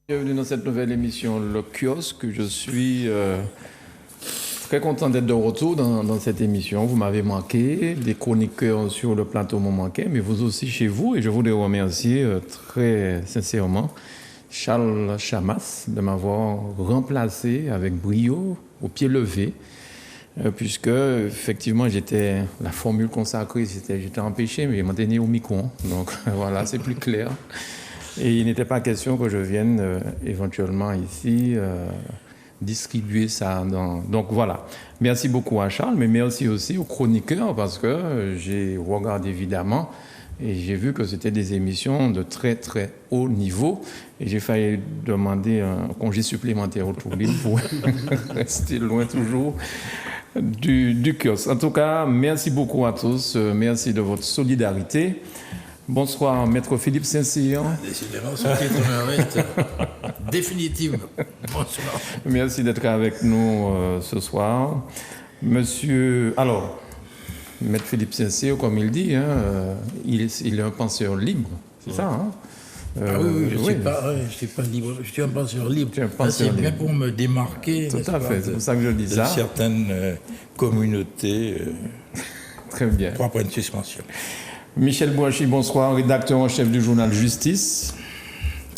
Bienvenue dans cette nouvelle émission Le Kiosque. Je suis très content d'être de retour dans cette émission. Vous m'avez manqué, des chroniqueurs sur le plateau m'ont manqué, mais vous aussi chez vous. Et je voudrais remercier très sincèrement Charles Chamas de m'avoir remplacé avec brio au pied levé, puisque effectivement la formule consacrée, j'étais empêché, mais je m'en tenais au micro. Donc voilà, c'est plus clair. Et il n'était pas question que je vienne éventuellement ici distribuer ça. Donc voilà. Merci beaucoup à Charles, mais merci aussi aux chroniqueurs parce que j'ai regardé évidemment et j'ai vu que c'était des émissions de très très haut niveau. Et j'ai failli demander un congé supplémentaire au Tourbine pour rester loin toujours du kiosque. En tout cas, merci beaucoup à tous. Merci de votre solidarité. Bonsoir, Maître Philippe Saint-Cyr. Décidément, ce titre m'arrête définitivement. Bonsoir. Merci d'être avec nous ce soir. Monsieur... Alors, Maître Philippe Saint-Cyr, comme il dit, il est un penseur libre, c'est ça, hein? Oui, je ne suis pas libre, je suis un penseur libre. C'est bien pour me démarquer. Tout à fait, c'est pour ça que je dis ça. De certaines communautés. Très bien. 3 points de suspension. Michel Bouachi, bonsoir, rédacteur en chef du journal Justice.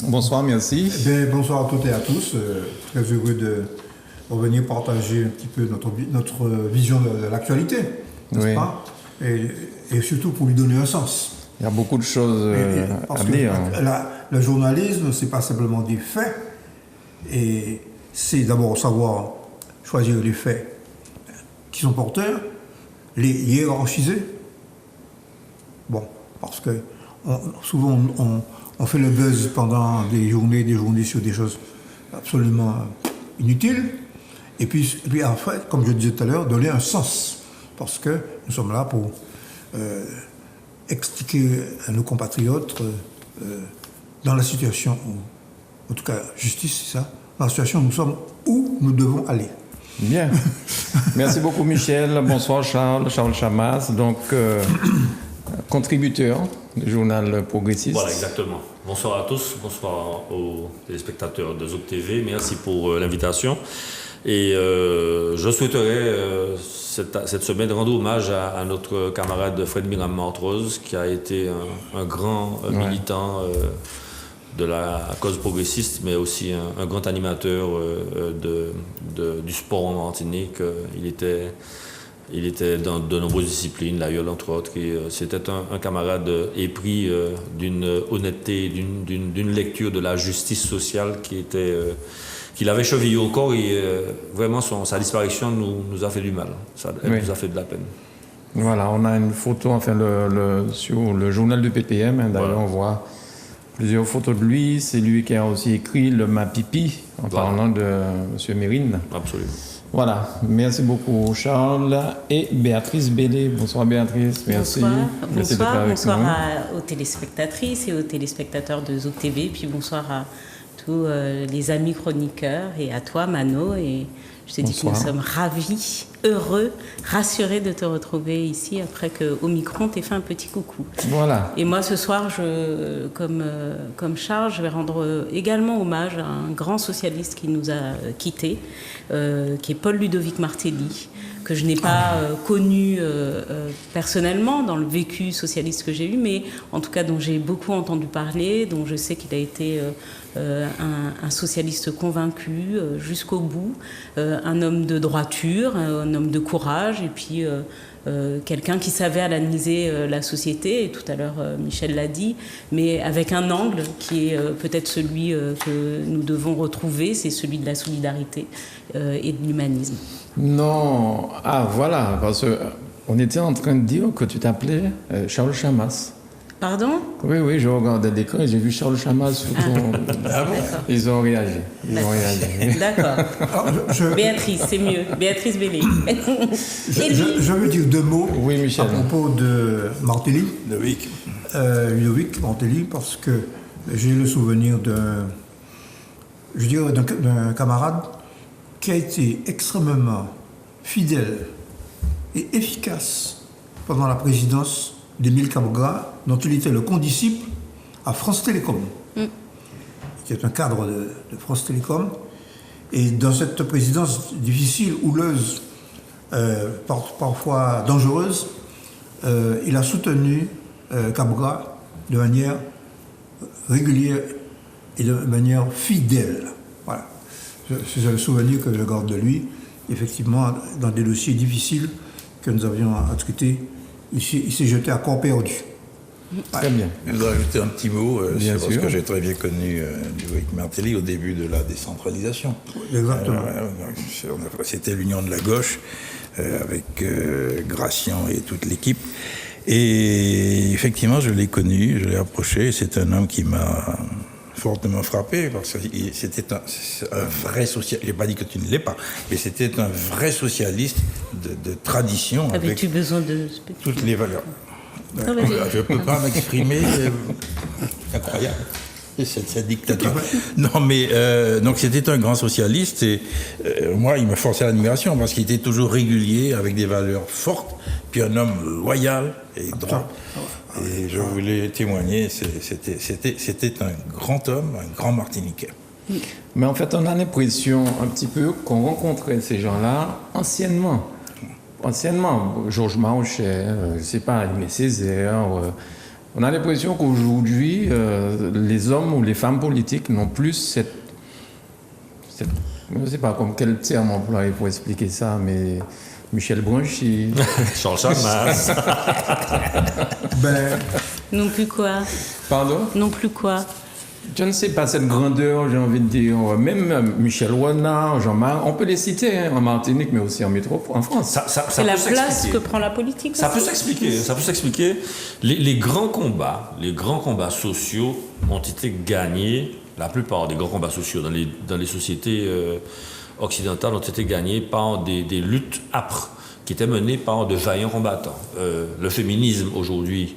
Bonsoir, merci. Bonsoir à toutes et à tous. Très heureux de revenir partager un petit peu notre vision de l'actualité, n'est-ce pas, et surtout pour lui donner un sens. Il y a beaucoup de choses à dire. Le journalisme, ce n'est pas simplement des faits, et c'est d'abord savoir choisir les faits qui sont porteurs, les hiérarchiser. Bon, parce que souvent on fait le buzz pendant des journées sur des choses absolument inutiles. Et puis en fait, comme je disais tout à l'heure, donner un sens. Parce que nous sommes là pour expliquer à nos compatriotes dans la situation où, en tout cas, justice, c'est ça, dans la situation où nous sommes, où nous devons aller. Bien. Merci beaucoup, Michel. Bonsoir, Charles Chamas. Donc... contributeur du journal Progressiste. Voilà, exactement. Bonsoir à tous, bonsoir aux téléspectateurs de Zouk TV. Merci pour l'invitation. Et je souhaiterais cette semaine rendre hommage à notre camarade Fred Miram Montrose, qui a été un grand militant de la cause progressiste, mais aussi un grand animateur du sport en Martinique. Il était dans de nombreuses disciplines, l'aïeul entre autres, et c'était un camarade épris d'une honnêteté, d'une lecture de la justice sociale qu'il avait chevillé au corps, et vraiment sa disparition nous a fait du mal, nous a fait de la peine. Voilà, on a une photo sur le journal du PPM, d'ailleurs voilà. On voit plusieurs photos de lui, c'est lui qui a aussi écrit le Mapipi en parlant de M. Mérine. Absolument. Voilà, merci beaucoup Charles et Béatrice Bellé. Bonsoir Béatrice, merci. Bonsoir aux téléspectatrices et aux téléspectateurs de Zouk TV, puis bonsoir à tous les amis chroniqueurs et à toi Mano. Et je te dis que nous sommes ravis, heureux, rassurés de te retrouver ici après qu'au micro on t'ait fait un petit coucou. Voilà. Et moi ce soir, comme Charles, je vais rendre également hommage à un grand socialiste qui nous a quittés, qui est Paul Ludovic Martelly, que je n'ai pas connu personnellement dans le vécu socialiste que j'ai eu, mais en tout cas dont j'ai beaucoup entendu parler, dont je sais qu'il a été un socialiste convaincu jusqu'au bout, un homme de droiture, un homme de courage, et puis quelqu'un qui savait analyser la société, et tout à l'heure Michel l'a dit, mais avec un angle qui est peut-être celui que nous devons retrouver, c'est celui de la solidarité et de l'humanisme. Non, voilà, parce qu'on était en train de dire que tu t'appelais Charles Chamas. Pardon ? Oui, je regardais l'écran et j'ai vu Charles Chamas sur ton... Ah bon ? Ils ont réagi. D'accord. Béatrice, c'est mieux. Béatrice Bellé. Je veux dire 2 mots Michel. À propos de Martelly. Ludovic Martelly, parce que j'ai le souvenir d'un camarade qui a été extrêmement fidèle et efficace pendant la présidence d'Émile Kaboga, dont il était le condisciple à France Télécom. était un cadre de France Télécom. Et dans cette présidence difficile, houleuse, parfois dangereuse, il a soutenu Cabra de manière régulière et de manière fidèle. Voilà. C'est le souvenir que je garde de lui. Effectivement, dans des dossiers difficiles que nous avions à traiter, il s'est jeté à corps perdu. Très bien. Je voudrais ajouter un petit mot sur ce que j'ai très bien connu Ludovic Martelly au début de la décentralisation. Exactement. C'était l'union de la gauche avec Gracian et toute l'équipe. Et effectivement, je l'ai connu, je l'ai approché. C'est un homme qui m'a fortement frappé parce que c'était un vrai socialiste. Je n'ai pas dit que tu ne l'es pas, mais c'était un vrai socialiste de tradition. Avais-tu besoin de toutes les valeurs. Je ne peux pas m'exprimer. Incroyable. Cette dictature. Non, mais donc c'était un grand socialiste et moi, il me forçait à l'admiration parce qu'il était toujours régulier avec des valeurs fortes, puis un homme loyal et droit. Et je voulais témoigner, c'était un grand homme, un grand Martiniquais. Mais en fait, on a l'impression un petit peu qu'on rencontrait ces gens-là anciennement. Georges Marchais, je ne sais pas, Aimé Césaire. On a l'impression qu'aujourd'hui, les hommes ou les femmes politiques n'ont plus cette je ne sais pas quel terme employer pour expliquer ça, mais Michel Branchi. Charles Chamas. Non plus quoi? Pardon? Non plus quoi? Je ne sais pas, cette grandeur, j'ai envie de dire, même Michel Renard, Jean-Marc, on peut les citer en Martinique, mais aussi en métropole, en France. C'est la place que prend la politique. Ça peut s'expliquer. Les grands combats sociaux ont été gagnés, la plupart des grands combats sociaux dans les sociétés occidentales ont été gagnés par des luttes âpres qui étaient menées par de vaillants combattants. Le féminisme aujourd'hui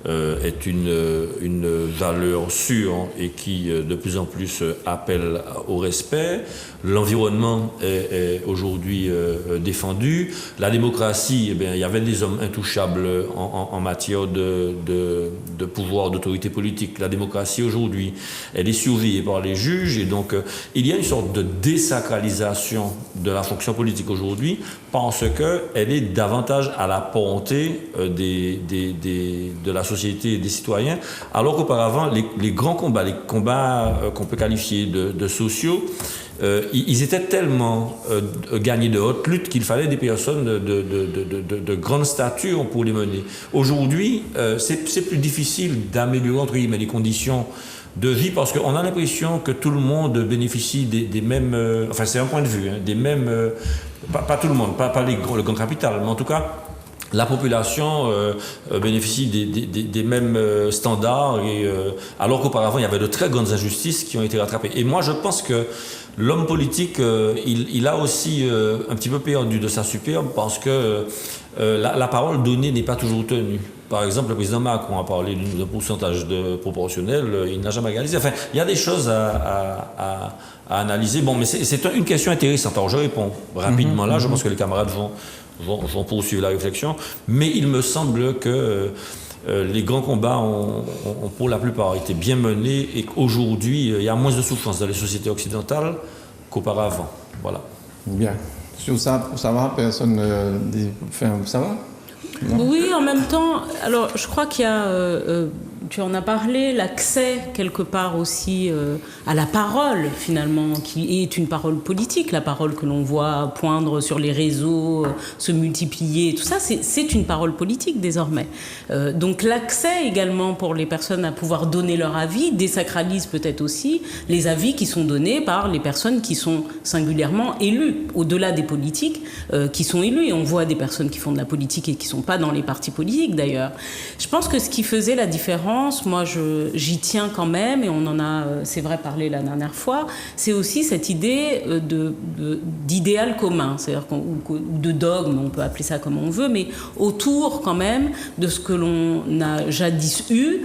est une valeur sûre et qui de plus en plus appelle au respect. L'environnement est aujourd'hui défendu. La démocratie, il y avait des hommes intouchables en matière de pouvoir, d'autorité politique. La démocratie aujourd'hui, elle est surveillée par les juges et donc il y a une sorte de désacralisation de la fonction politique aujourd'hui parce qu'elle est davantage à la portée de la société et des citoyens, alors qu'auparavant, les grands combats, les combats qu'on peut qualifier de sociaux, ils étaient tellement gagnés de haute lutte qu'il fallait des personnes de grande stature pour les mener. Aujourd'hui, c'est plus difficile d'améliorer entre guillemets les conditions de vie parce qu'on a l'impression que tout le monde bénéficie des mêmes... enfin, c'est un point de vue, hein, des mêmes... pas tout le monde, pas le grand capital, mais en tout cas... La population bénéficie des mêmes standards, alors qu'auparavant, il y avait de très grandes injustices qui ont été rattrapées. Et moi, je pense que l'homme politique, il a aussi un petit peu perdu de sa superbe parce que la parole donnée n'est pas toujours tenue. Par exemple, le président Macron a parlé d'un pourcentage proportionnel, il n'a jamais réalisé. Enfin, il y a des choses à analyser. Bon, mais c'est une question intéressante. Alors, je réponds rapidement là. Je pense que les camarades vont poursuivre la réflexion, mais il me semble que les grands combats ont pour la plupart été bien menés et qu'aujourd'hui, il y a moins de souffrance dans les sociétés occidentales qu'auparavant. Voilà. Bien. Sur ça va, personne dit... Enfin, ça va? Non. Oui, en même temps, alors je crois qu'il y a, tu en as parlé, l'accès quelque part aussi à la parole finalement, qui est une parole politique, la parole que l'on voit poindre sur les réseaux, se multiplier, tout ça, c'est une parole politique désormais. Donc l'accès également pour les personnes à pouvoir donner leur avis désacralise peut-être aussi les avis qui sont donnés par les personnes qui sont singulièrement élues, au-delà des politiques qui sont élues. Et on voit des personnes qui font de la politique et qui sont pas dans les partis politiques d'ailleurs. Je pense que ce qui faisait la différence, moi j'y tiens quand même, et on en a, c'est vrai, parlé la dernière fois, c'est aussi cette idée d'idéal commun, c'est-à-dire ou de dogme, on peut appeler ça comme on veut, mais autour quand même de ce que l'on a jadis eu,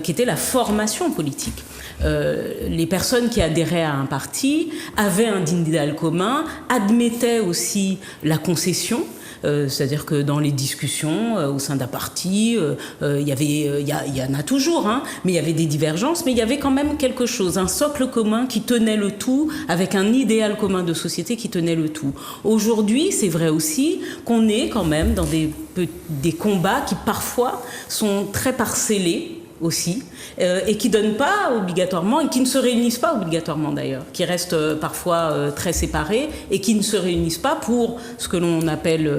qui était la formation politique. Les personnes qui adhéraient à un parti avaient un idéal commun, admettaient aussi la concession. C'est-à-dire que dans les discussions au sein d'un parti, il y en a toujours, hein, mais il y avait des divergences, mais il y avait quand même quelque chose, un socle commun qui tenait le tout, avec un idéal commun de société qui tenait le tout. Aujourd'hui, c'est vrai aussi qu'on est quand même dans des combats qui parfois sont très parcellés aussi, et qui donnent pas obligatoirement, et qui ne se réunissent pas obligatoirement d'ailleurs, qui restent parfois très séparés, et qui ne se réunissent pas pour ce que l'on appelle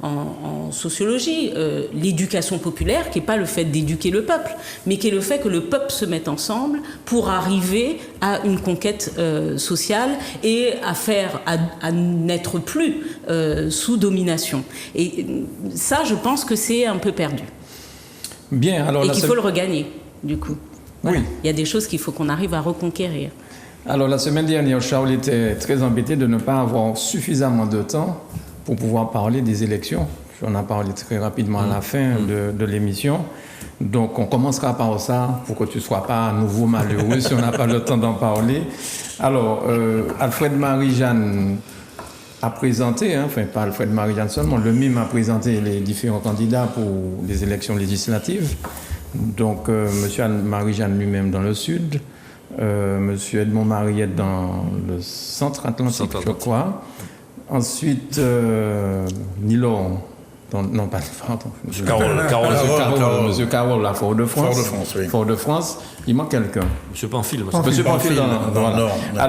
en sociologie l'éducation populaire, qui n'est pas le fait d'éduquer le peuple, mais qui est le fait que le peuple se mette ensemble pour arriver à une conquête sociale et à n'être plus sous domination. Et ça, je pense que c'est un peu perdu. Bien, alors et qu'il faut le regagner, du coup. Voilà. Oui. Il y a des choses qu'il faut qu'on arrive à reconquérir. Alors, la semaine dernière, Charles était très embêté de ne pas avoir suffisamment de temps pour pouvoir parler des élections. On a parlé très rapidement à la fin de l'émission. Donc, on commencera par ça pour que tu ne sois pas à nouveau malheureux si on n'a pas le temps d'en parler. Alors, Alfred Marie-Jeanne a présenté, enfin pas Alfred Marie-Jeanne seulement, le MIM a présenté les différents candidats pour les élections législatives. Donc M. Marie-Jeanne lui-même dans le sud, M. Edmond Mariette dans le centre atlantique, je crois. Ensuite, Nilo, non pas pardon, M. Carole, à Fort-de-France. Oui. Fort-de-France, il manque quelqu'un. M. Pamphile. M. Pamphile dans le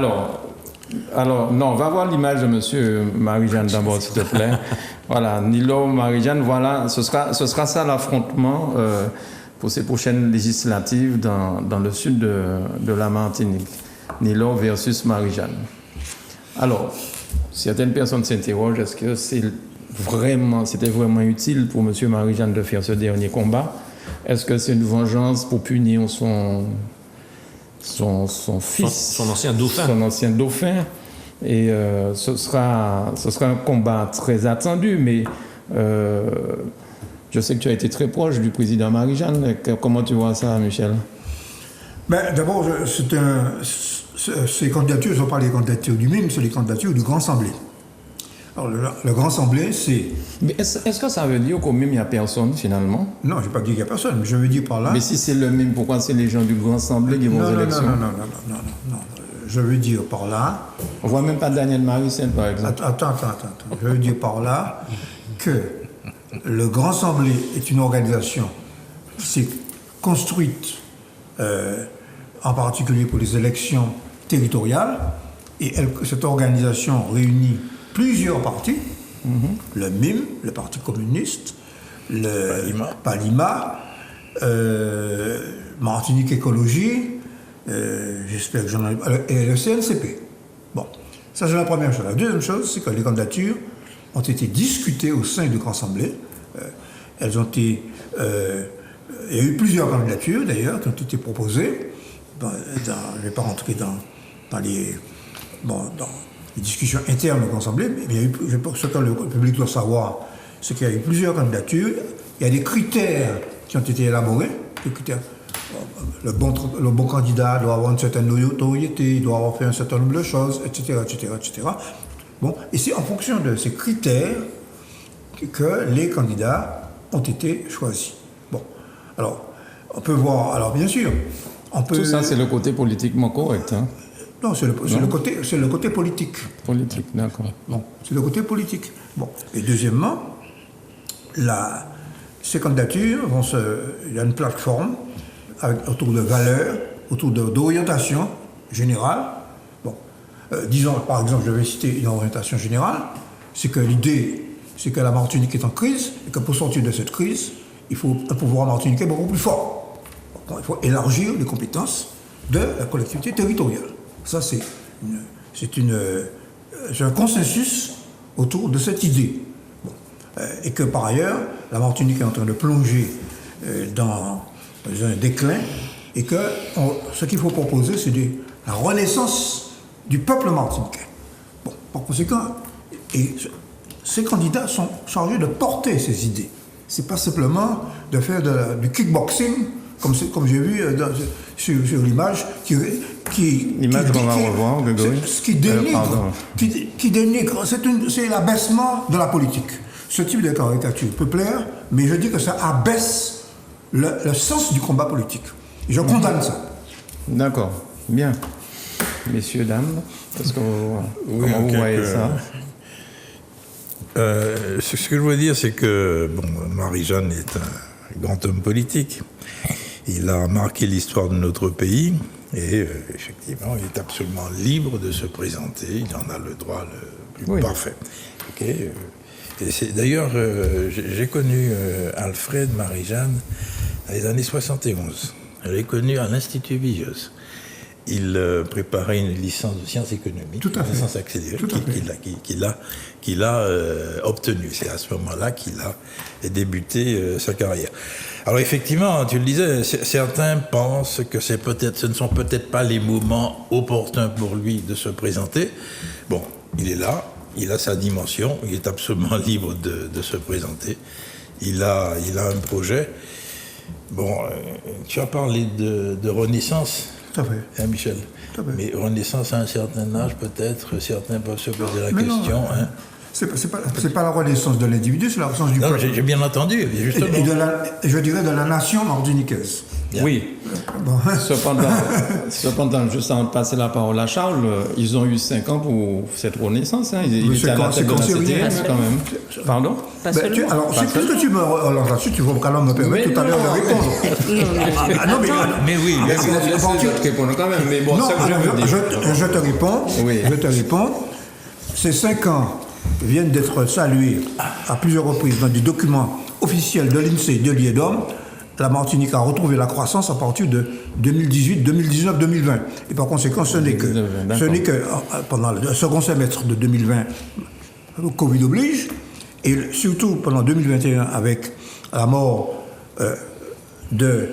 Nord. Alors, non, va voir l'image de M. Marie-Jeanne d'abord, s'il te plaît. Voilà, Nilo, Marie-Jeanne, voilà, ce sera ça l'affrontement pour ces prochaines législatives dans le sud de la Martinique. Nilo versus Marie-Jeanne. Alors, certaines personnes s'interrogent, est-ce que c'était vraiment utile pour M. Marie-Jeanne de faire ce dernier combat? Est-ce que c'est une vengeance pour punir son fils, son ancien dauphin. Son ancien dauphin. Et ce sera un combat très attendu, mais je sais que tu as été très proche du président Marie-Jeanne. Comment tu vois ça, Michel? D'abord, ces candidatures ne sont pas les candidatures du MIM, c'est les candidatures du Grand Assemblée. Alors, le Grand Assemblée, c'est... Mais est-ce que ça veut dire qu'au MIM, il n'y a personne, finalement? Non, je n'ai pas dit qu'il n'y a personne, mais je veux dire par là... Mais si c'est le MIM, pourquoi c'est les gens du Grand Assemblée qui vont aux élections? Non. Je veux dire par là... On ne voit même pas Daniel Marissène, par exemple. Attends. Je veux dire par là que le Grand Assemblée est une organisation qui s'est construite en particulier pour les élections territoriales, et cette organisation réunit plusieurs partis, le MIM, le Parti communiste, le Palima, Martinique Écologie, j'espère que j'en ai... et le CNCP. Bon, ça c'est la première chose. La deuxième chose, c'est que les candidatures ont été discutées au sein du Grand Assemblée. Elles ont été... il y a eu plusieurs candidatures d'ailleurs qui ont été proposées. Je ne vais pas rentrer dans les discussions internes de l'Assemblée, mais il y a eu, ce que le public doit savoir, c'est qu'il y a eu plusieurs candidatures, il y a des critères qui ont été élaborés, des critères. Le bon candidat doit avoir une certaine notoriété, il doit avoir fait un certain nombre de choses, etc. Bon, et c'est en fonction de ces critères que les candidats ont été choisis. Bon, alors, on peut voir, alors bien sûr, on peut... Tout ça, c'est le côté politiquement correct, hein? Non, c'est le côté politique. Politique, d'accord. Bon, c'est le côté politique. Bon, et deuxièmement, ces candidatures il y a une plateforme autour de valeurs, autour d'orientation générale. Bon, disons, par exemple, je vais citer une orientation générale, c'est que l'idée, c'est que la Martinique est en crise, et que pour sortir de cette crise, il faut un pouvoir martiniquais beaucoup plus fort. Donc, il faut élargir les compétences de la collectivité territoriale. Ça, c'est un consensus autour de cette idée. Bon. Et que par ailleurs, la Martinique est en train de plonger dans un déclin, et que ce qu'il faut proposer, c'est la renaissance du peuple martiniquais. Bon, par conséquent, ces candidats sont chargés de porter ces idées. C'est pas simplement de faire du kickboxing, comme j'ai vu sur l'image, l'image qu'on va revoir, Grégory. Qui dénigre, c'est l'abaissement de la politique. Ce type de caricature peut plaire, mais je dis que ça abaisse le sens du combat politique. Je condamne ça. D'accord, bien. Messieurs, dames, comment vous voyez ça? Ce que je veux dire, c'est que Marie-Jeanne est un grand homme politique. Il a marqué l'histoire de notre pays et effectivement, il est absolument libre de se présenter. Il en a le droit le plus parfait. Okay. Et c'est, d'ailleurs, j'ai connu Alfred Marie-Jeanne dans les années 71. Je l'ai connu à l'Institut Vigios. Il préparait une licence de sciences économiques, une licence accélérée qu'il a obtenue. C'est à ce moment-là qu'il a débuté sa carrière. Alors effectivement, tu le disais, certains pensent que ce ne sont peut-être pas les moments opportuns pour lui de se présenter. Bon, il est là, il a sa dimension, il est absolument libre de se présenter. Il a un projet. Bon, tu as parlé de Renaissance. Tout à fait. Hein, Michel. Tout à fait. Mais Renaissance à un certain âge, peut-être, certains peuvent se poser la question. Non, hein. C'est pas la renaissance de l'individu, c'est la renaissance du peuple. J'ai bien entendu, justement. Et je dirais de la nation martiniquaise. Oui. Bon. Cependant, juste avant de passer la parole à Charles, ils ont eu 5 ans pour cette renaissance. Hein. Ils étaient à la tête de la CTM quand même. Pardon? Pas seulement. Alors, puisque tu me relances là-dessus, tu vas quand même me permettre tout à l'heure de répondre. Non, mais oui, je réponds quand même. Mais bon, non, ça que je te réponds. Oui. Je te réponds. Ces 5 ans viennent d'être salués à plusieurs reprises dans des documents officiels de l'INSEE et de l'IEDOM. La Martinique a retrouvé la croissance à partir de 2018, 2019, 2020. Et par conséquent, ce n'est que pendant le second semestre de 2020, le Covid oblige, et surtout pendant 2021, avec la mort de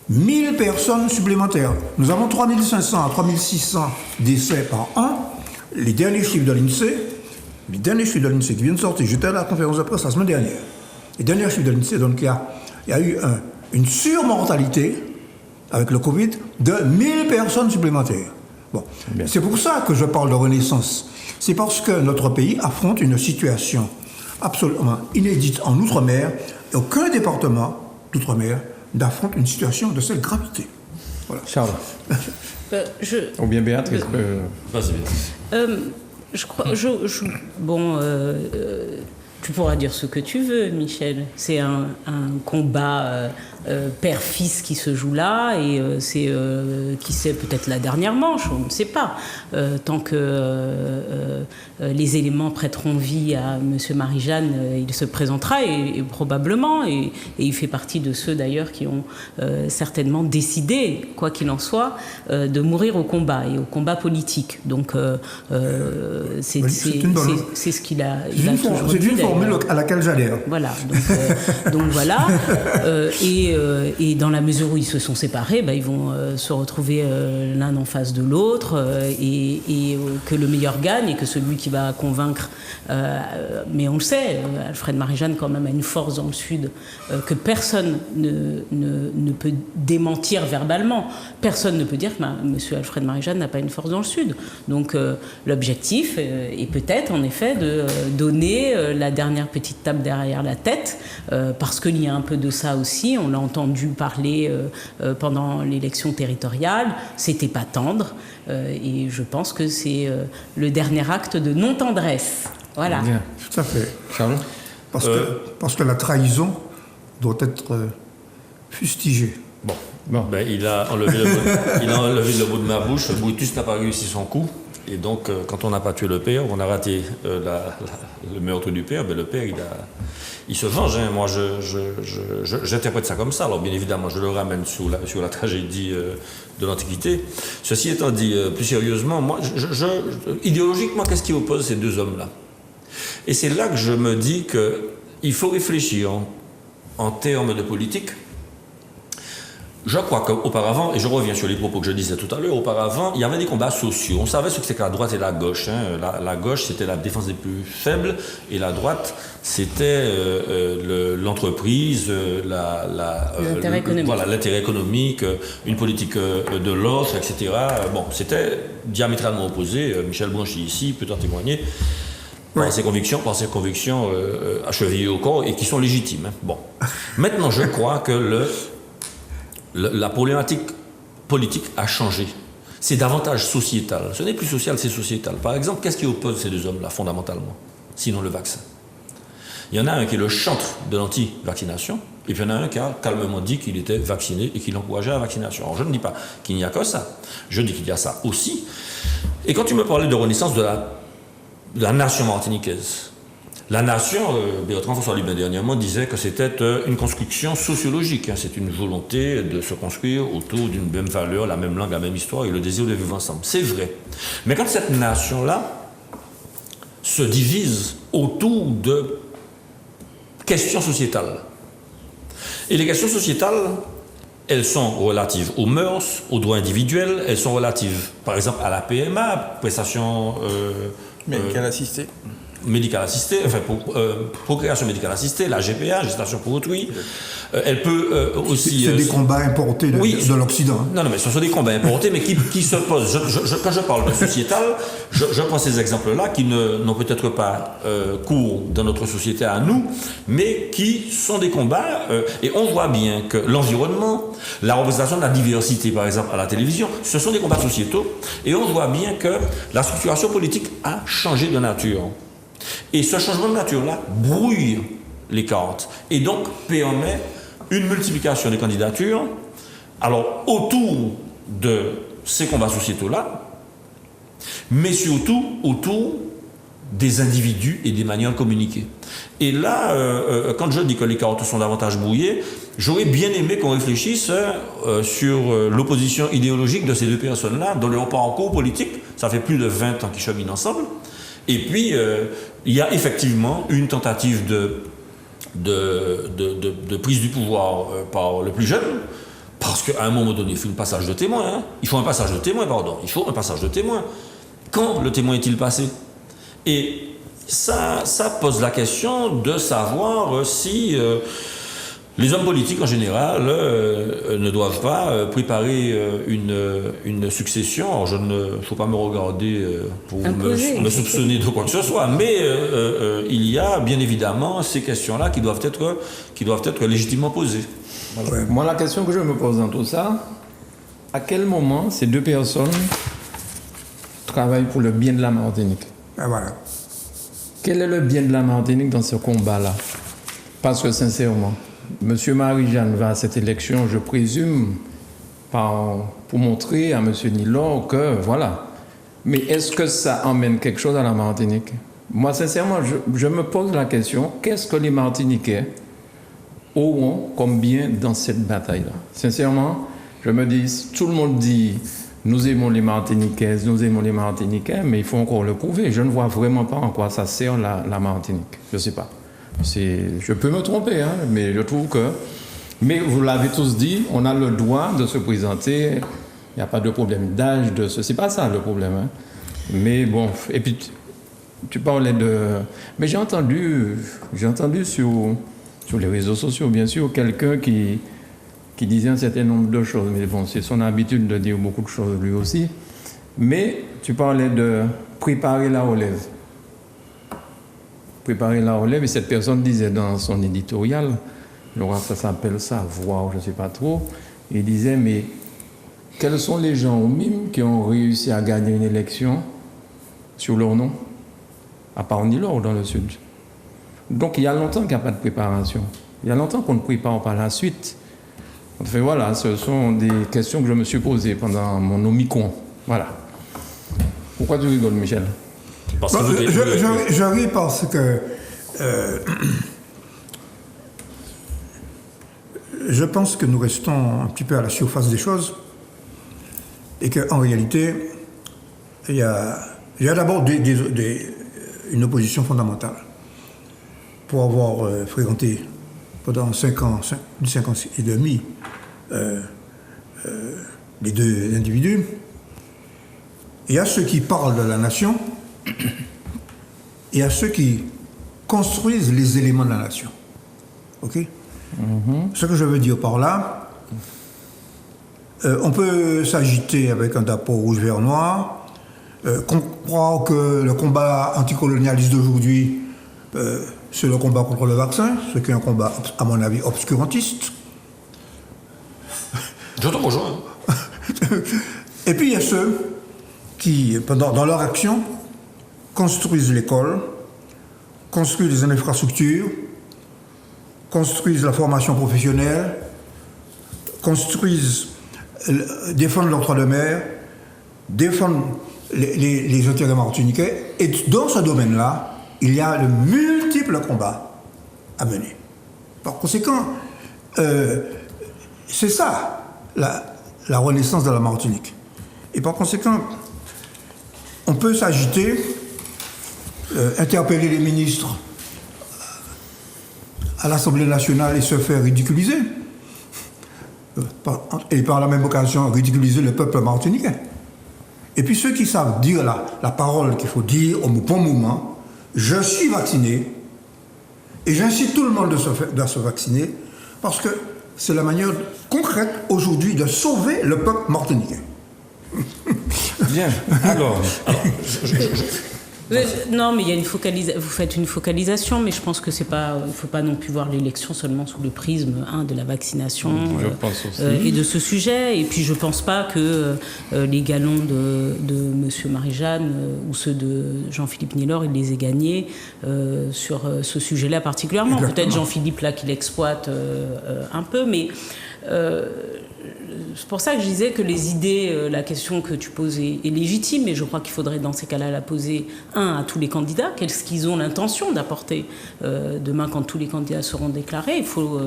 1000 personnes supplémentaires. Nous avons 3500 à 3600 décès par an. Les derniers chiffres de l'INSEE, qui viennent de sortir, j'étais à la conférence de presse la semaine dernière. Les derniers chiffres de l'INSEE, donc il y a eu une surmortalité avec le Covid de 1000 personnes supplémentaires. Bon. C'est pour ça que je parle de renaissance. C'est parce que notre pays affronte une situation absolument inédite en Outre-mer et aucun département d'Outre-mer n'affronte une situation de cette gravité. Voilà. Charles. Ou bien Béatrice. Vas-y. Je crois. Tu pourras dire ce que tu veux, Michel. C'est un combat père-fils qui se joue là, et c'est qui sait, peut-être la dernière manche, on ne sait pas. Tant que les éléments prêteront vie à M. Marie-Jeanne, il se présentera, et probablement, et il fait partie de ceux d'ailleurs qui ont certainement décidé, quoi qu'il en soit, de mourir au combat, et au combat politique. Donc c'est ce qu'il a toujours dit. C'est une formule à laquelle j'adhère. Voilà, donc voilà. Et dans la mesure où ils se sont séparés, ils vont se retrouver l'un en face de l'autre, et que le meilleur gagne, et que celui qui va convaincre. Mais on le sait, Alfred Marie-Jeanne quand même a une force dans le Sud que personne ne peut démentir verbalement. Personne ne peut dire que M. Alfred Marie-Jeanne n'a pas une force dans le Sud. Donc l'objectif est peut-être en effet de donner la dernière petite tape derrière la tête, parce qu'il y a un peu de ça aussi. On l'a entendu parler pendant l'élection territoriale, c'était pas tendre, et je pense que c'est le dernier acte de non-tendresse. Voilà. Bien. Tout à fait. Charles. Parce que la trahison doit être fustigée. Bon. Il a enlevé le bout de ma bouche. Brutus n'a pas réussi son coup. Et donc, quand on n'a pas tué le père, on a raté le meurtre du père, le père, il se venge. Hein. Moi, j'interprète ça comme ça. Alors, bien évidemment, je le ramène sur la tragédie de l'Antiquité. Ceci étant dit, plus sérieusement, moi, idéologiquement, qu'est-ce qui oppose ces deux hommes-là? Et c'est là que je me dis qu'il faut réfléchir en termes de politique. Je crois qu'auparavant, et je reviens sur les propos que je disais tout à l'heure, auparavant, il y avait des combats sociaux. On savait ce que c'était que la droite et la gauche. Hein. La gauche, c'était la défense des plus faibles, et la droite, c'était l'entreprise, l'intérêt économique. Voilà, l'intérêt économique, une politique de l'offre, etc. Bon, c'était diamétralement opposé. Michel Blanchy ici peut en témoigner. Par ses convictions achevillées au corps, et qui sont légitimes. Hein. Bon. Maintenant, je crois que la problématique politique a changé. C'est davantage sociétal. Ce n'est plus social, c'est sociétal. Par exemple, qu'est-ce qui oppose ces deux hommes-là, fondamentalement, sinon le vaccin? Il y en a un qui est le chantre de l'anti-vaccination, et puis il y en a un qui a calmement dit qu'il était vacciné et qu'il encourageait la vaccination. Alors je ne dis pas qu'il n'y a que ça, je dis qu'il y a ça aussi. Et quand tu me parlais de renaissance de la nation martiniquaise, la nation, Bertrand François Lubin dernièrement disait que c'était une construction sociologique. C'est une volonté de se construire autour d'une même valeur, la même langue, la même histoire et le désir de vivre ensemble. C'est vrai. Mais quand cette nation-là se divise autour de questions sociétales, et les questions sociétales, elles sont relatives aux mœurs, aux droits individuels, elles sont relatives, par exemple, à la PMA, prestation médicale assistée. Médicale assistée, enfin procréation médicale assistée, la GPA, gestation pour autrui. Elle peut aussi. C'est des combats importés de l'Occident. Non, mais ce sont des combats importés, mais qui se posent. Quand je parle de sociétal, je prends ces exemples-là qui n'ont peut-être pas cours dans notre société à nous, mais qui sont des combats. Et on voit bien que l'environnement, la représentation de la diversité, par exemple, à la télévision, ce sont des combats sociétaux. Et on voit bien que la structuration politique a changé de nature. Et ce changement de nature-là brouille les cartes et donc permet une multiplication des candidatures. Alors, autour de ces combats sociétaux-là, mais surtout autour des individus et des manières de communiquer. Et là, quand je dis que les cartes sont davantage brouillées, j'aurais bien aimé qu'on réfléchisse sur l'opposition idéologique de ces deux personnes-là, dans leur parcours politique. Ça fait plus de 20 ans qu'ils cheminent ensemble. Et puis, il y a effectivement une tentative de prise du pouvoir par le plus jeune, parce qu'à un moment donné, il faut un passage de témoin. Il faut un passage de témoin. Quand le témoin est-il passé? Et ça pose la question de savoir si les hommes politiques en général ne doivent pas préparer une succession. Alors il ne faut pas me regarder pour me soupçonner de quoi que ce soit, mais il y a bien évidemment ces questions-là qui doivent être légitimement posées. Voilà. Ouais. Moi, la question que je me pose dans tout ça, à quel moment ces deux personnes travaillent pour le bien de la Martinique? Ben voilà. Quel est le bien de la Martinique dans ce combat-là? Parce que sincèrement, M. Marie-Jeanne va à cette élection, je présume, pour montrer à M. Nilor que, voilà. Mais est-ce que ça emmène quelque chose à la Martinique? Moi, sincèrement, je me pose la question, qu'est-ce que les Martiniquais auront comme bien dans cette bataille-là? Sincèrement, je me dis, tout le monde dit, nous aimons les Martiniquaises, mais il faut encore le prouver. Je ne vois vraiment pas en quoi ça sert la Martinique. Je ne sais pas. Je peux me tromper, mais je trouve que... Mais vous l'avez tous dit, on a le droit de se présenter, il n'y a pas de problème d'âge, c'est pas ça le problème. Mais bon, et puis tu parlais de... Mais j'ai entendu sur les réseaux sociaux, bien sûr, quelqu'un qui disait un certain nombre de choses, mais bon, c'est son habitude de dire beaucoup de choses lui aussi. Mais tu parlais de préparer la relève. Préparer la relève, et cette personne disait dans son éditorial, je crois que ça s'appelle ça, voir, je ne sais pas trop, il disait, mais quels sont les gens au MIM qui ont réussi à gagner une élection sur leur nom, à part Nilor dans le Sud? Donc il y a longtemps qu'il n'y a pas de préparation. Il y a longtemps qu'on ne prépare pas la suite. Enfin voilà, ce sont des questions que je me suis posées pendant mon Omicron. Voilà. Pourquoi tu rigoles, Michel? Je ris parce que je pense que nous restons un petit peu à la surface des choses et qu'en réalité, il y a d'abord une opposition fondamentale. Pour avoir fréquenté pendant 5 ans et demi les deux individus, il y a ceux qui parlent de la nation et à ceux qui construisent les éléments de la nation. OK? Ce que je veux dire par là, on peut s'agiter avec un drapeau rouge, vert, noir, croire que le combat anticolonialiste d'aujourd'hui, c'est le combat contre le vaccin, ce qui est un combat, à mon avis, obscurantiste. Je te rejoins. Et puis il y a ceux qui, dans leur action, construisent l'école, construisent les infrastructures, construisent la formation professionnelle, défendent leur droit de mer, défendent les intérêts martiniquais. Et dans ce domaine-là, il y a de multiples combats à mener. Par conséquent, c'est ça, la renaissance de la Martinique. Et par conséquent, on peut s'agiter, interpeller les ministres à l'Assemblée nationale et se faire ridiculiser. Et par la même occasion, ridiculiser le peuple martiniquais. Et puis ceux qui savent dire la parole qu'il faut dire au bon moment, je suis vacciné, et j'incite tout le monde de se vacciner, parce que c'est la manière concrète aujourd'hui de sauver le peuple martiniquais. Bien. Alors non, mais il y a vous faites une focalisation, mais je pense que c'est pas, il faut pas non plus voir l'élection seulement sous le prisme de la vaccination et de ce sujet. Et puis je pense pas que les galons de Monsieur Marie-Jeanne ou ceux de Jean-Philippe Nilor, il les ait gagnés sur ce sujet-là particulièrement. Exactement. Peut-être Jean-Philippe là qui l'exploite un peu, mais c'est pour ça que je disais que les idées, la question que tu poses est légitime, mais je crois qu'il faudrait dans ces cas-là la poser, à tous les candidats. Qu'est-ce qu'ils ont l'intention d'apporter demain quand tous les candidats seront déclarés? Il faut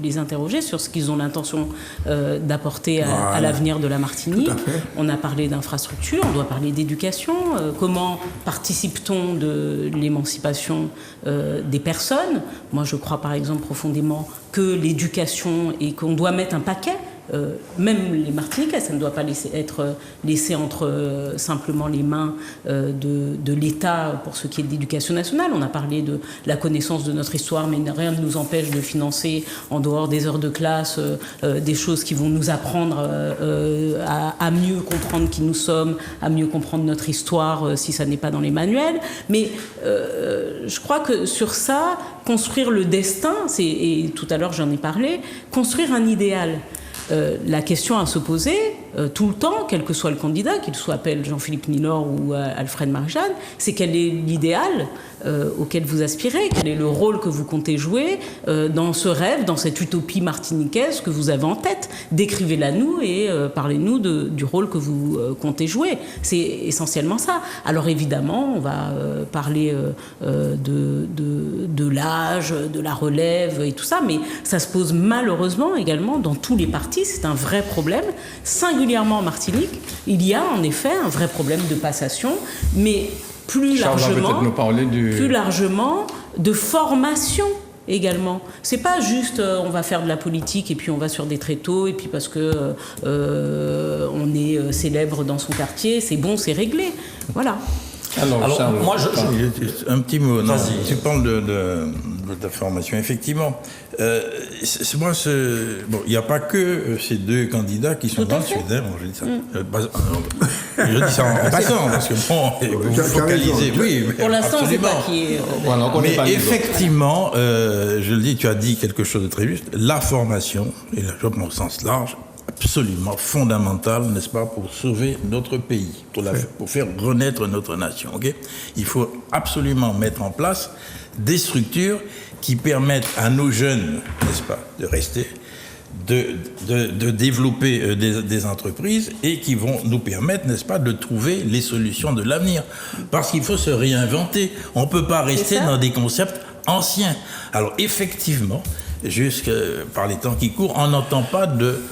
les interroger sur ce qu'ils ont l'intention d'apporter à l'avenir de la Martinique. On a parlé d'infrastructure, on doit parler d'éducation. Comment participe-t-on de l'émancipation des personnes? Moi, je crois par exemple profondément que l'éducation et qu'on doit mettre un paquet. Même les Martiniquais, ça ne doit pas être laissé entre simplement les mains de l'État pour ce qui est de l'éducation nationale. On a parlé de la connaissance de notre histoire, mais rien ne nous empêche de financer en dehors des heures de classe des choses qui vont nous apprendre à mieux comprendre qui nous sommes, à mieux comprendre notre histoire si ça n'est pas dans les manuels. Mais je crois que sur ça, construire le destin, et tout à l'heure j'en ai parlé, construire un idéal. La question à se poser tout le temps, quel que soit le candidat, qu'il s'appelle Jean-Philippe Nilor ou Alfred Marie-Jeanne, c'est quel est l'idéal auquel vous aspirez, quel est le rôle que vous comptez jouer dans ce rêve, dans cette utopie martiniquaise que vous avez en tête. Décrivez-la nous et parlez-nous du rôle que vous comptez jouer. C'est essentiellement ça. Alors évidemment, on va parler de l'âge, de la relève et tout ça, mais ça se pose malheureusement également dans tous les partis. C'est un vrai problème. Singulièrement en Martinique, il y a en effet un vrai problème de passation, mais plus largement de formation également. C'est pas juste on va faire de la politique et puis on va sur des tréteaux et puis parce que on est célèbre dans son quartier, c'est bon, c'est réglé. Voilà. Alors Charles, moi, un petit mot. Non, tu parles de ta formation. Effectivement, bon, il n'y a pas que ces deux candidats qui sont dans le Sud. Hein, je dis ça. Je dis ça en passant parce que bon, vous vous focalisez. Oui, pour l'instant, c'est pas qui est. Mais effectivement, je le dis, tu as dit quelque chose de très juste. La formation, et la job au sens large, absolument fondamental, n'est-ce pas, pour sauver notre pays, pour faire renaître notre nation. Okay? Il faut absolument mettre en place des structures qui permettent à nos jeunes, n'est-ce pas, de rester, de développer des entreprises et qui vont nous permettre, n'est-ce pas, de trouver les solutions de l'avenir. Parce qu'il faut se réinventer. On ne peut pas rester dans des concepts anciens. Alors effectivement, jusque par les temps qui courent, on n'entend pas de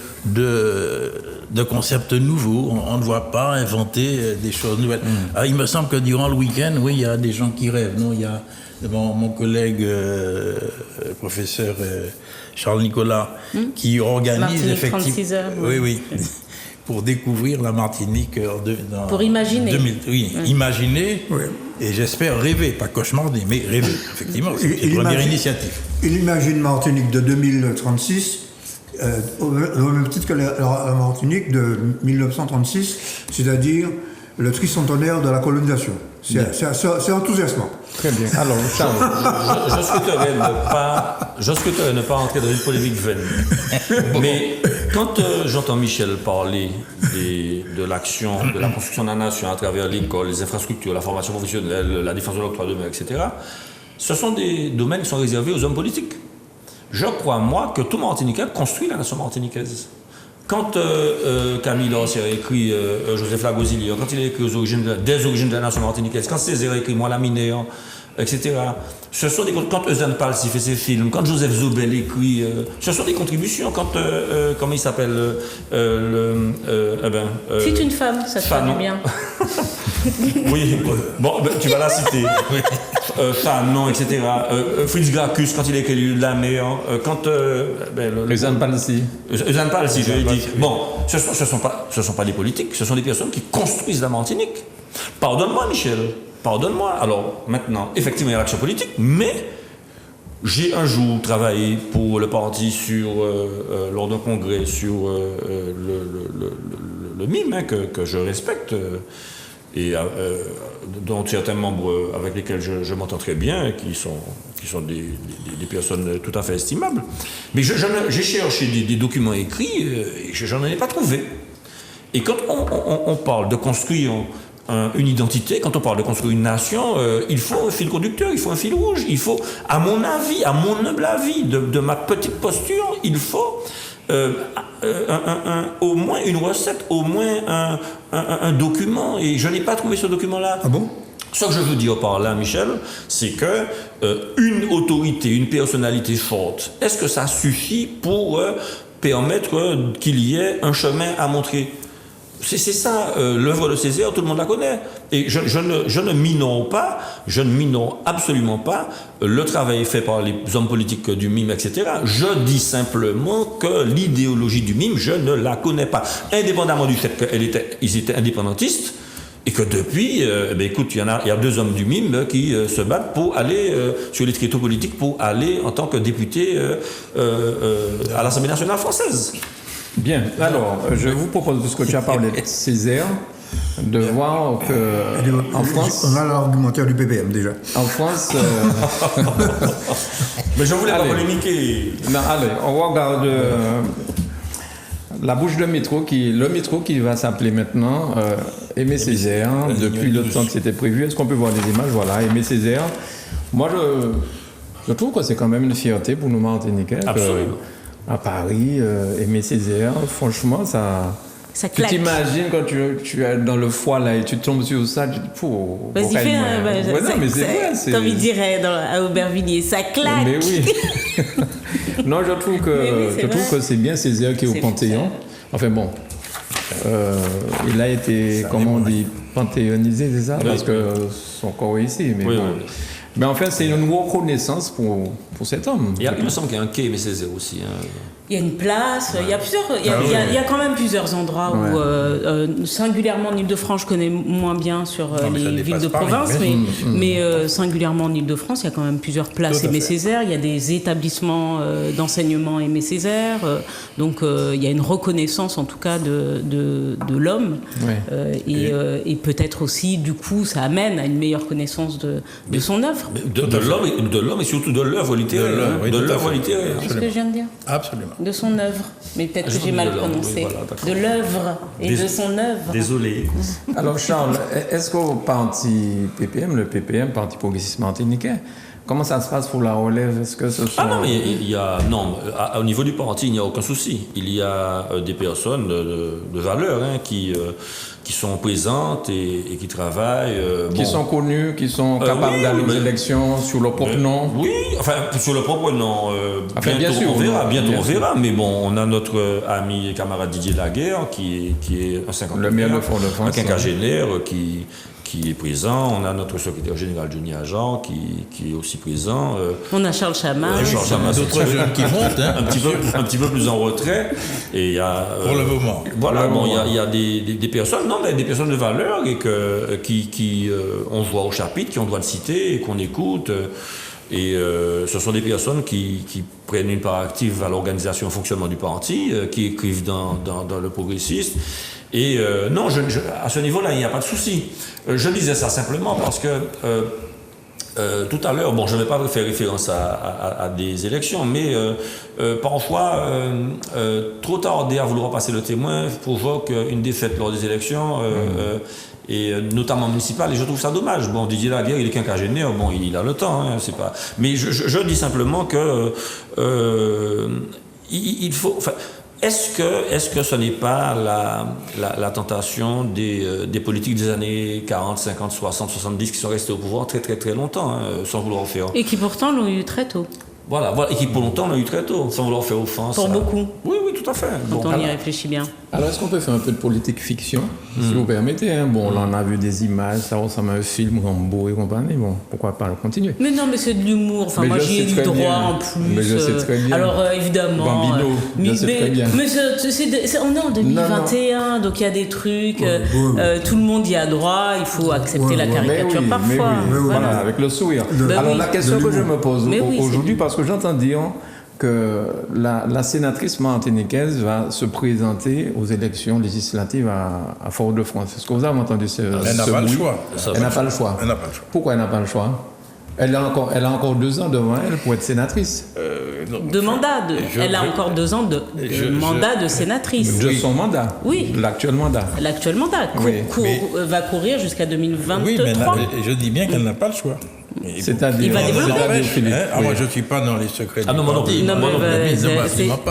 concepts nouveaux, on ne voit pas inventer des choses nouvelles. Alors, il me semble que durant le week-end, oui, il y a des gens qui rêvent. Non, il y a mon collègue professeur Charles Nicolas qui organise Martinique, effectivement 36 heures. Oui, pour découvrir la Martinique pour imaginer. 2000, imaginer et j'espère rêver, pas cauchemarder, mais rêver. Effectivement, c'est une première initiative. Il imagine Martinique de 2036. Au même titre que la Martinique de 1936, c'est-à-dire le tricentenaire de la colonisation. C'est enthousiasmant. Très bien. Alors, Charles. Je souhaiterais ne pas entrer dans une polémique vaine. Mais quand j'entends Michel parler de l'action, de la construction de la nation à travers l'école, les infrastructures, la formation professionnelle, la défense de l'octroi de mer, etc., ce sont des domaines qui sont réservés aux hommes politiques. Je crois, moi, que tout Martiniquais construit la nation martiniquaise. Quand Camille Lorcier a écrit Joseph Lagosilier, quand il a écrit des origines de la nation martiniquaise, quand Césaire a écrit Moi la Minéa, etc. Ce sont quand Eusène Palsy fait ses films, quand Joseph Zobel écrit, ce sont des contributions. Quand, comment il s'appelle C'est une femme, ça te fait bien. Oui, bon, tu vas la citer. Fanon, etc. Fritz Gracchus, quand il a écrit de la mer, quand... Eusène Palsy. Eusène Palsy, je l'ai dit. Bon, ce ne sont pas des politiques, ce sont des personnes qui construisent la Martinique. Pardonne-moi, Michel. Pardonne-moi. Alors, maintenant, effectivement, il y a l'action politique, mais j'ai un jour travaillé pour le parti lors d'un congrès sur le MIM, que je respecte, et dont certains membres avec lesquels je m'entends très bien, qui sont des personnes tout à fait estimables. Mais j'ai cherché des documents écrits et je n'en ai pas trouvé. Et quand on parle de construire une identité, quand on parle de construire une nation, il faut un fil conducteur, il faut un fil rouge, il faut, à mon avis, à mon humble avis, de ma petite posture, il faut au moins une recette, au moins un document, et je n'ai pas trouvé ce document-là. Ah bon ? Ce que je veux dire par là, Michel, c'est que une autorité, une personnalité forte, est-ce que ça suffit pour permettre qu'il y ait un chemin à montrer ? C'est ça, l'œuvre de Césaire, tout le monde la connaît. Et je ne minore absolument pas le travail fait par les hommes politiques du MIM, etc. Je dis simplement que l'idéologie du MIM, je ne la connais pas. Indépendamment du fait qu'ils étaient indépendantistes, et que depuis, écoute, il y a 2 hommes du MIM qui se battent pour aller sur les tréteaux politiques, pour aller en tant que député à l'Assemblée nationale française. Bien, alors, je vous propose, puisque tu as parlé de Césaire, de voir que en France... On a l'argumentaire du PPM déjà. En France... Mais je voulais pas polémiquer. Non, allez, on regarde la bouche de métro, le métro qui va s'appeler maintenant Aimé Césaire, depuis le temps que c'était prévu. Est-ce qu'on peut voir les images? Voilà, Aimé Césaire. Moi, je trouve que c'est quand même une fierté pour nous Martiniquais. Absolument. À Paris, Aimé Césaire, franchement, ça claque. Tu t'imagines quand tu es dans le foie là et tu tombes sur ça, tu dis, vas-y, fais non, mais c'est vrai. Comme il dirait à Aubervilliers, ça claque. Mais oui. Non, je trouve que c'est bien Césaire qui est au Panthéon. Enfin bon, il a été, comment on dit, panthéonisé, c'est ça? Parce que son corps est ici. Mais, mais en fait, c'est une reconnaissance pour cet homme. Il me semble qu'il y a un quai Aimé Césaire aussi. Il y a une place, il y a plusieurs, il y a quand même plusieurs endroits où, singulièrement en Ile-de-France, je connais moins bien sur les villes de province, mais singulièrement en Ile-de-France, il y a quand même plusieurs places Aimé Césaire, il y a des établissements d'enseignement Aimé Césaire, donc il y a une reconnaissance en tout cas de l'homme, et peut-être aussi, du coup, ça amène à une meilleure connaissance de son œuvre. De l'homme et surtout de l'œuvre littéraire. De l'œuvre littéraire. C'est ce que je viens de dire. Absolument. De son œuvre, mais peut-être que j'ai mal prononcé. De l'œuvre et de son œuvre. Désolé. Alors Charles, est-ce qu'au parti PPM, le PPM, Parti Progressiste Martiniquais, comment ça se passe pour la relève? Est-ce que ce sont... Ah non, mais au niveau du parti, il n'y a aucun souci. Il y a des personnes de valeur qui sont présentes et qui travaillent. Qui sont connues, qui sont capables d'aller aux élections sur leur propre nom. Oui, enfin, sur leur propre nom. Bientôt on verra. Mais bon, on a notre ami et camarade Didier Laguerre, qui est un 50 le maire de Fort-de-France, un quinquagénaire qui est présent. On a notre secrétaire général Johnny Agent qui est aussi présent. On a Charles Chamin. D'autres jeunes qui montent, un petit peu plus en retrait. Et il y a, pour le moment. Voilà, il y a des personnes, des personnes de valeur et qui on voit au chapitre, qui ont droit de citer et qu'on écoute. Et ce sont des personnes qui prennent une part active à l'organisation et au fonctionnement du parti, qui écrivent dans le Progressiste. Et non, à ce niveau-là, il n'y a pas de souci. Je disais ça simplement parce que tout à l'heure, bon, je ne vais pas faire référence à des élections, mais parfois, trop tarder à vouloir passer le témoin provoque une défaite lors des élections, et notamment municipales, et je trouve ça dommage. Bon, Didier Laguerre, il est quinquagénaire, bon, il a le temps, hein, c'est pas. Mais je dis simplement que il faut. Enfin, est-ce que ce n'est pas la tentation des politiques des années 40, 50, 60, 70 qui sont restés au pouvoir très très très longtemps, hein, sans vouloir faire... Et qui pourtant l'ont eu très tôt. Voilà, et qui pour longtemps l'ont eu très tôt, sans vouloir faire offense. Pour beaucoup. Oui, tout à fait. Quand on y réfléchit bien. Alors, est-ce qu'on peut faire un peu de politique fiction, si vous permettez, hein? Bon, là, on a vu des images, ça ressemble à un film, Rambo et compagnie. Bon, pourquoi pas continuer? Mais non, mais c'est de l'humour. Enfin, mais moi, j'y ai eu droit en plus. Mais je sais très bien. Alors, évidemment. Bambino, je sais très bien. Mais on est en 2021, donc il y a des trucs. Tout le monde y a droit. Il faut accepter la caricature parfois. Voilà, avec le sourire. Alors, la question que je me pose aujourd'hui, parce que j'entends dire que la sénatrice martiniquaise va se présenter aux élections législatives à Fort-de-France. Est-ce que vous avez entendu ce bruit? Elle n'a pas le choix. Elle n'a pas le choix. Pourquoi elle n'a pas le choix? Elle a encore 2 ans devant elle pour être sénatrice. De mandat. Elle a encore 2 ans de mandat de sénatrice. De son mandat. Oui. L'actuel mandat. L'actuel mandat va courir jusqu'à 2023. Oui, mais je dis bien qu'elle n'a pas le choix. C'est-à-dire, il va développer. Moi, je ne suis pas dans les secrets du parti.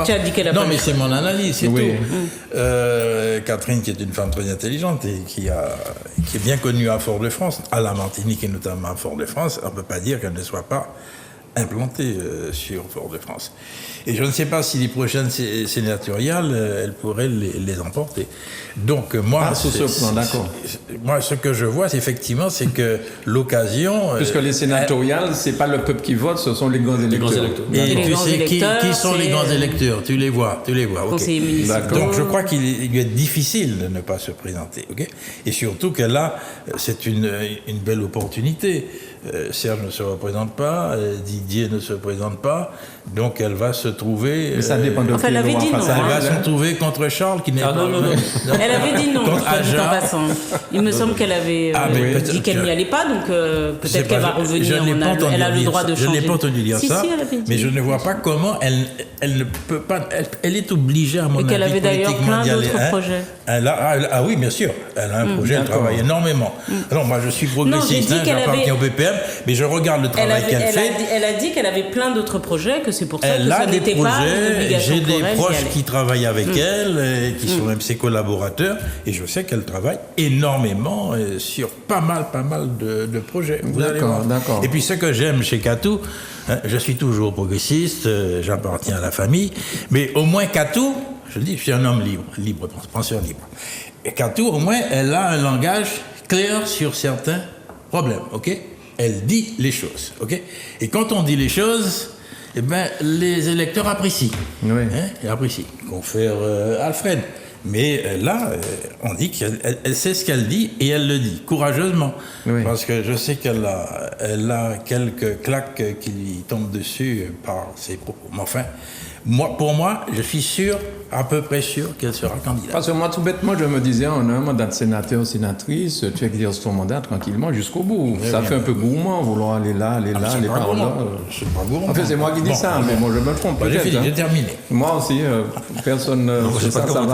Tu as dit qu'elle a pas. Non, mais c'est mon analyse, c'est tout. Catherine, qui est une femme très intelligente et qui est bien connue à Fort-de-France, à la Martinique et notamment à Fort-de-France, on ne peut pas dire qu'elle ne soit pas implantée sur Fort-de-France. Et je ne sais pas si les prochaines sénatoriales, elle pourrait les emporter. Donc moi, sur ce plan, d'accord. Moi, ce que je vois, effectivement, c'est que l'occasion... Puisque les sénatoriales, c'est pas le peuple qui vote, ce sont les grands électeurs. Et tu sais qui sont les grands électeurs? Tu les vois. Conseillers municipaux. Donc je crois qu'il lui est difficile de ne pas se présenter. Okay, et surtout que là, c'est une belle opportunité. Serge ne se représente pas, Didier ne se présente pas, donc elle va se trouver... Mais ça dépend de elle avait dit non. Elle va se trouver contre Charles qui n'est pas... Non. Elle avait dit non, en passant. Il me semble qu'elle avait dit qu'elle n'y allait pas, donc peut-être qu'elle va revenir. Elle a le droit de changer. Je n'ai pas entendu dire ça, mais je ne vois pas comment elle ne peut pas... Elle est obligée, à mon avis, et qu'elle avait d'ailleurs plein d'autres projets. Oui, bien sûr. Elle a un projet, elle travaille énormément. Alors moi, je suis progressiste, j'appartiens au PPM, mais je regarde le travail qu'elle fait. Elle a dit qu'elle avait plein d'autres projets, que c'est pour ça que ça n'était pas une obligation pour elle. J'ai des proches qui travaillent avec elle, qui sont même ses collaborateurs, et je sais qu'elle travaille énormément sur pas mal de projets. D'accord. Et puis ce que j'aime chez Katou, je suis toujours progressiste, j'appartiens à la famille, mais au moins Katou, je dis, je suis un homme libre, penseur libre. Et Katou, au moins, elle a un langage clair sur certains problèmes, ok? Elle dit les choses, ok? Et quand on dit les choses, eh ben, les électeurs apprécient. Oui. Ils apprécient. Confère Alfred. Mais là, on dit qu'elle sait ce qu'elle dit et elle le dit courageusement. Oui. Parce que je sais qu'elle a quelques claques qui lui tombent dessus par ses propos. Mais enfin, pour moi, je suis à peu près sûr qu'elle sera candidate. Parce que moi, tout bêtement, je me disais, on a un mandat de sénateur ou sénatrice, tu exerces ton mandat tranquillement jusqu'au bout. Ça fait un peu gourmand, vouloir aller là, aller par là. C'est pas gourmand. En fait, c'est moi qui dis ça, mais moi, je me trompe peut-être. J'ai terminé. Moi aussi, personne ne sait ça, ça va. Non,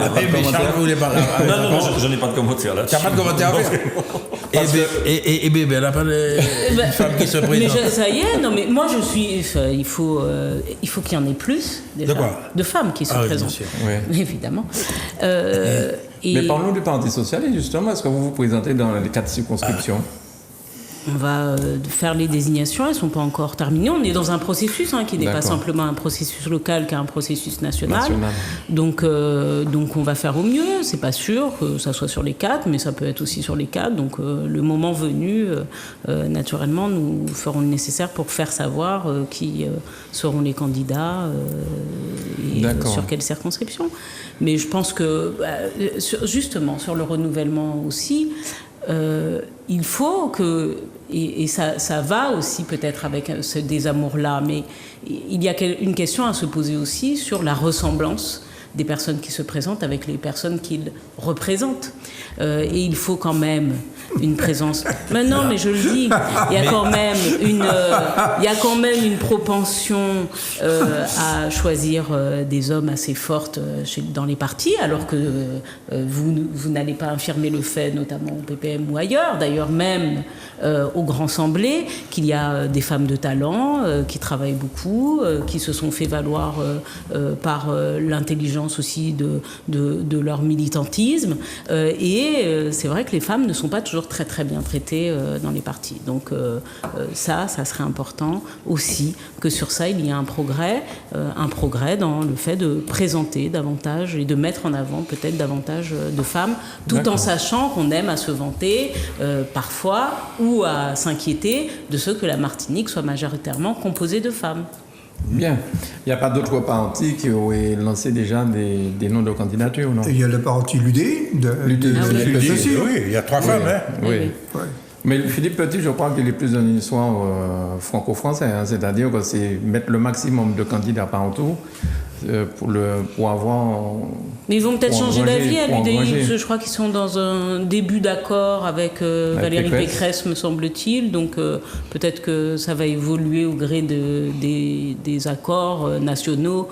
je n'ai pas de commentaire là-dessus. Tu n'as pas de commentaire à faire. Et bébé, elle n'a pas une femme qui se présente. Mais ça y est, non, mais moi, je suis... Il faut qu'il y en ait plus de femmes qui se présentent. Oui. Évidemment. Mais parlons du Parti socialiste, justement. Est-ce que vous vous présentez dans les 4 circonscriptions? On va faire les désignations, elles ne sont pas encore terminées. On est dans un processus qui n'est pas simplement un processus local, qu'un processus national. Donc on va faire au mieux. C'est pas sûr que ça soit sur les 4, mais ça peut être aussi sur les 4. Donc le moment venu, naturellement, nous ferons le nécessaire pour faire savoir qui seront les candidats et sur quelle circonscription. Mais je pense que, justement, sur le renouvellement aussi, il faut que, et ça va aussi peut-être avec ce désamour-là, mais il y a une question à se poser aussi sur la ressemblance des personnes qui se présentent avec les personnes qu'ils représentent. Et il faut quand même une présence. Mais non, mais je le dis, il y a quand même une propension à choisir des hommes assez fortes dans les partis, alors que vous n'allez pas infirmer le fait, notamment au PPM ou ailleurs, d'ailleurs même au Grand Semblé, qu'il y a des femmes de talent qui travaillent beaucoup, qui se sont fait valoir par l'intelligence aussi de leur militantisme. Et c'est vrai que les femmes ne sont pas toujours très très bien traitées dans les partis. Donc ça serait important aussi que sur ça il y ait un progrès dans le fait de présenter davantage et de mettre en avant peut-être davantage de femmes, tout en sachant qu'on aime à se vanter parfois ou à s'inquiéter de ce que la Martinique soit majoritairement composée de femmes. Bien. Il n'y a pas d'autres partis qui auraient lancé déjà des noms de candidature, non? Il y a le parti l'UD. Oui, il y a 3 femmes. Hein. Oui. Ouais. Mais Philippe Petit, je crois qu'il est plus dans une histoire franco-française, hein, c'est-à-dire que c'est mettre le maximum de candidats partout pour avoir... Mais ils vont peut-être changer d'avis à l'UDI, je crois qu'ils sont dans un début d'accord avec Valérie Pécresse, me semble-t-il, donc peut-être que ça va évoluer au gré des accords nationaux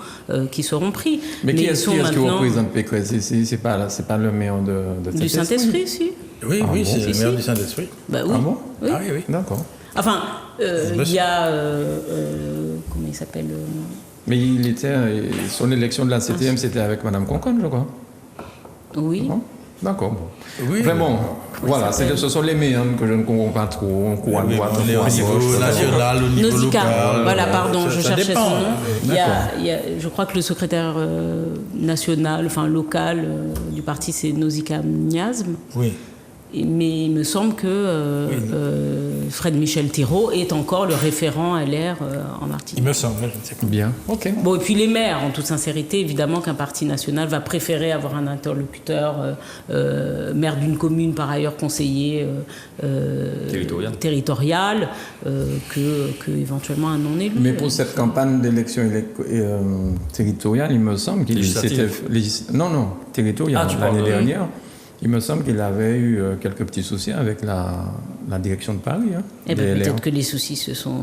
qui seront pris. Mais qui est-ce qui représente Pécresse ici? C'est pas le maire de du Saint-Esprit, si. Oui, c'est le maire du Saint-Esprit. Bah oui. Ah bon? Oui. Ah oui. D'accord. Enfin, il y a... comment il s'appelle Mais son élection de la CTM, c'était avec Mme Conconne, je crois. Oui. Non? D'accord. Oui, vraiment, voilà, ce sont les meilleurs que je ne comprends pas trop. On au niveau national, au niveau Nausicaa, local. Voilà, pardon, je cherchais dépend. son nom. Je crois que le secrétaire national, enfin local du parti, c'est Nausicaa Miasme. Oui. Mais il me semble que Fred Michel Thiraud est encore le référent LR en Martinique. Il me semble, je ne sais pas. Bien, ok. Bon, et puis les maires, en toute sincérité, évidemment qu'un parti national va préférer avoir un interlocuteur, maire d'une commune, par ailleurs conseiller territorial, que éventuellement un non-élu. Mais pour cette campagne d'élection territoriale, il me semble qu'il s'était... Non, territoriale, l'année dernière. Il me semble qu'il avait eu quelques petits soucis avec la direction de Paris. Hein, eh bien, peut-être que les soucis se sont...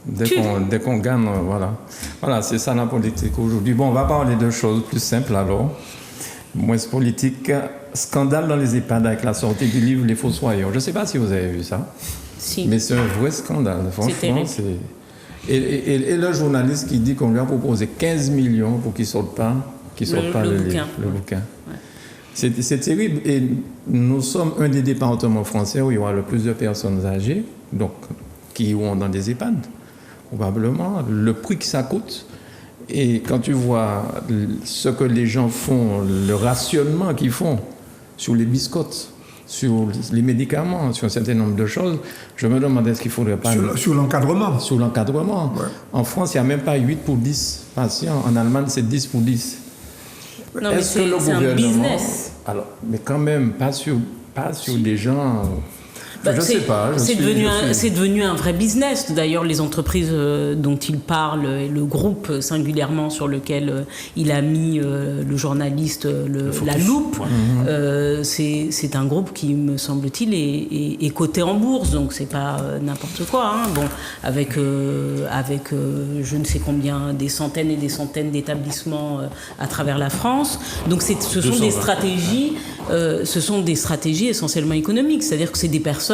Dès qu'on gagne, voilà. Voilà, c'est ça la politique aujourd'hui. Bon, on va parler de choses plus simples alors. Moins politique. Scandale dans les EHPAD avec la sortie du livre Les Fossoyeurs. Je ne sais pas si vous avez vu ça. Si. Mais c'est un vrai scandale. Franchement, Et le journaliste qui dit qu'on lui a proposé 15 millions pour qu'il ne sorte pas, le bouquin. Ouais. C'est terrible. Et nous sommes un des départements français où il y aura le plus de personnes âgées, donc qui iront dans des EHPAD, probablement. Le prix que ça coûte. Et quand tu vois ce que les gens font, le rationnement qu'ils font sur les biscottes, sur les médicaments, sur un certain nombre de choses, je me demande est-ce qu'il ne faudrait pas... Sur l'encadrement. Sur l'encadrement. Ouais. En France, il n'y a même pas 8 pour 10 patients. En Allemagne, c'est 10 pour 10. Non, mais c'est un business. Alors, mais quand même, pas sur des gens... je ne sais pas. C'est devenu un vrai business. D'ailleurs, les entreprises dont il parle, et le groupe singulièrement sur lequel il a mis le journaliste la loupe, c'est un groupe qui, me semble-t-il, est coté en bourse. Donc, c'est pas n'importe quoi. Hein. Bon, avec je ne sais combien, des centaines et des centaines d'établissements à travers la France. Donc, ce sont des stratégies essentiellement économiques. C'est-à-dire que c'est des personnes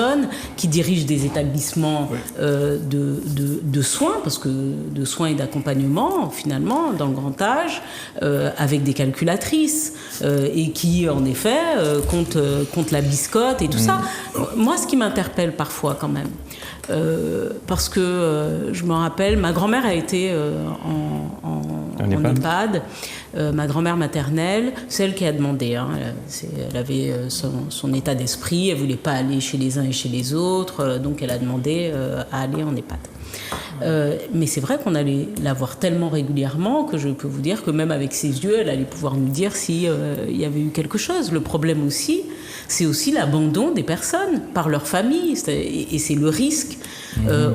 qui dirigent des établissements de soins, parce que de soins et d'accompagnement, finalement, dans le grand âge, avec des calculatrices, et qui, en effet, comptent la biscotte et tout ça. Moi, ce qui m'interpelle parfois, quand même, parce que je me rappelle, ma grand-mère a été en EHPAD, ma grand-mère maternelle, celle qui a demandé, elle avait son état d'esprit, elle voulait pas aller chez les uns et chez les autres, donc elle a demandé à aller en EHPAD. Mais c'est vrai qu'on allait la voir tellement régulièrement que je peux vous dire que même avec ses yeux, elle allait pouvoir nous dire si il y avait eu quelque chose. Le problème aussi, c'est aussi l'abandon des personnes par leur famille, et c'est le risque.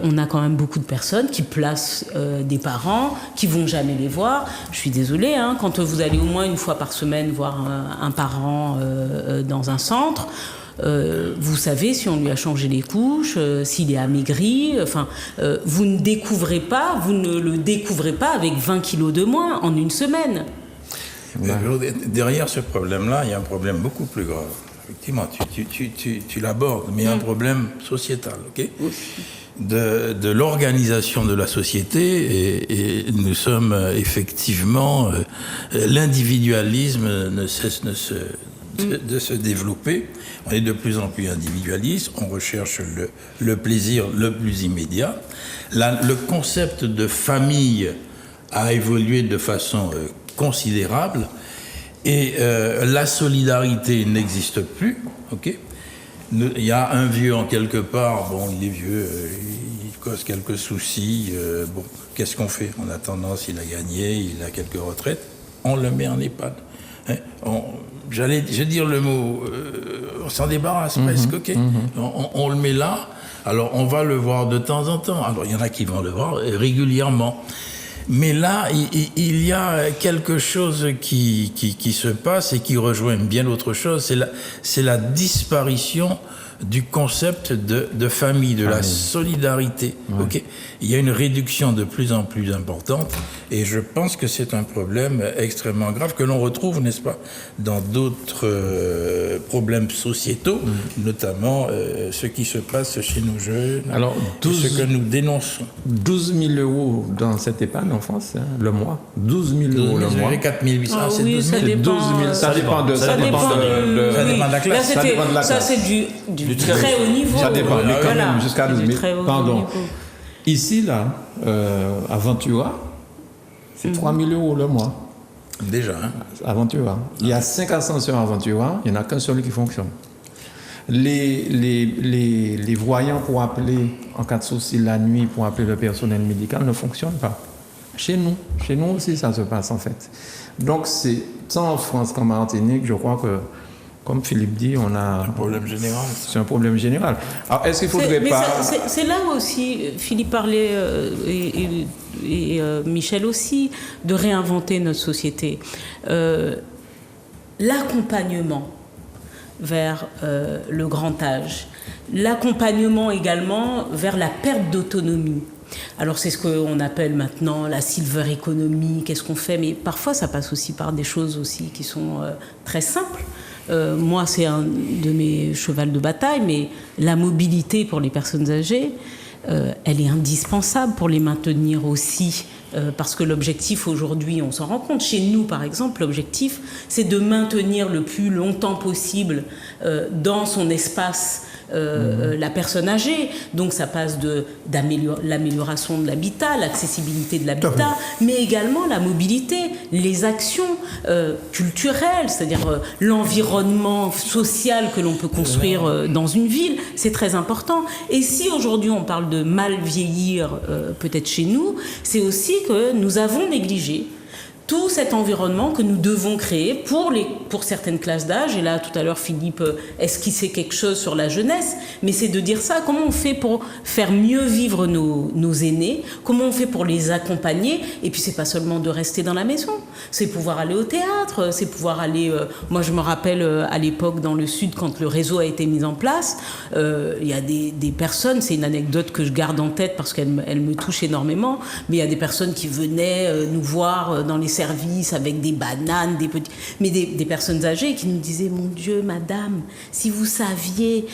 On a quand même beaucoup de personnes qui placent des parents, qui vont jamais les voir. Je suis désolée, hein, quand vous allez au moins une fois par semaine voir un parent dans un centre, vous savez si on lui a changé les couches, s'il est amaigri. Enfin, vous ne le découvrez pas avec 20 kilos de moins en une semaine. Derrière ce problème-là, il y a un problème beaucoup plus grave. Effectivement, tu l'abordes, mais il y a un problème sociétal, ok ? De l'organisation de la société, et nous sommes effectivement... l'individualisme ne cesse de se développer. On est de plus en plus individualiste, on recherche le plaisir le plus immédiat. Le concept de famille a évolué de façon considérable, et la solidarité n'existe plus, ok ? Il y a un vieux en quelque part, bon, il est vieux, il cause quelques soucis, bon, qu'est-ce qu'on fait ? On a tendance, il a gagné, il a quelques retraites, on le met en EHPAD. Hein, je vais dire le mot, on s'en débarrasse presque, ok ? On le met là, alors on va le voir de temps en temps, alors il y en a qui vont le voir régulièrement. Mais là, il y a quelque chose qui se passe et qui rejoint bien autre chose, c'est la disparition du concept de famille, de la solidarité. Ouais. Okay, il y a une réduction de plus en plus importante, et je pense que c'est un problème extrêmement grave que l'on retrouve, n'est-ce pas, dans d'autres problèmes sociétaux, notamment ce qui se passe chez nos jeunes, alors, ce que nous dénonçons. 12 000 euros dans cette EHPAD en France, hein, le mois. 12 000 euros le mois. 4 800, c'est oui, 12 000. Ça dépend, 12 000, ça dépend de ça dépend de la classe. Là, ça c'est du très haut niveau. Ça dépend, mais quand même jusqu'à 12 000. Pardon. Niveau. Ici, là, à Ventura, c'est 3 000 euros le mois. Déjà, hein. À Ventura. Il y a 5 ascenseurs à Ventura, il n'y en a qu'un seul qui fonctionne. Les voyants pour appeler, en cas de souci la nuit, pour appeler le personnel médical ne fonctionnent pas. Chez nous aussi, ça se passe en fait. Donc, c'est tant en France qu'en Martinique, je crois que, comme Philippe dit, on a... un problème général. C'est un problème général. Alors, est-ce qu'il faudrait pas... C'est là aussi, Philippe parlait, et Michel aussi, de réinventer notre société. L'accompagnement vers le grand âge, l'accompagnement également vers la perte d'autonomie. Alors c'est ce qu'on appelle maintenant la silver economy, qu'est-ce qu'on fait, mais parfois ça passe aussi par des choses aussi qui sont très simples. Moi c'est un de mes chevals de bataille, mais la mobilité pour les personnes âgées, elle est indispensable pour les maintenir aussi, parce que l'objectif aujourd'hui, on s'en rend compte, chez nous par exemple, l'objectif c'est de maintenir le plus longtemps possible dans son espace la personne âgée. Donc ça passe de l'amélioration de l'habitat, l'accessibilité de l'habitat, mais également la mobilité, les actions culturelles, c'est-à-dire l'environnement social que l'on peut construire dans une ville, c'est très important. Et si aujourd'hui on parle de mal vieillir peut-être chez nous, c'est aussi que nous avons négligé tout cet environnement que nous devons créer pour certaines classes d'âge. Et là, tout à l'heure, Philippe esquissait quelque chose sur la jeunesse, mais c'est de dire ça, comment on fait pour faire mieux vivre nos aînés, comment on fait pour les accompagner, et puis c'est pas seulement de rester dans la maison, c'est pouvoir aller au théâtre, c'est pouvoir aller... moi, je me rappelle à l'époque, dans le Sud, quand le réseau a été mis en place, il y a des personnes, c'est une anecdote que je garde en tête parce qu'elle me touche énormément, mais il y a des personnes qui venaient nous voir dans les services avec des bananes, mais des personnes âgées qui nous disaient, mon Dieu, madame, si vous saviez,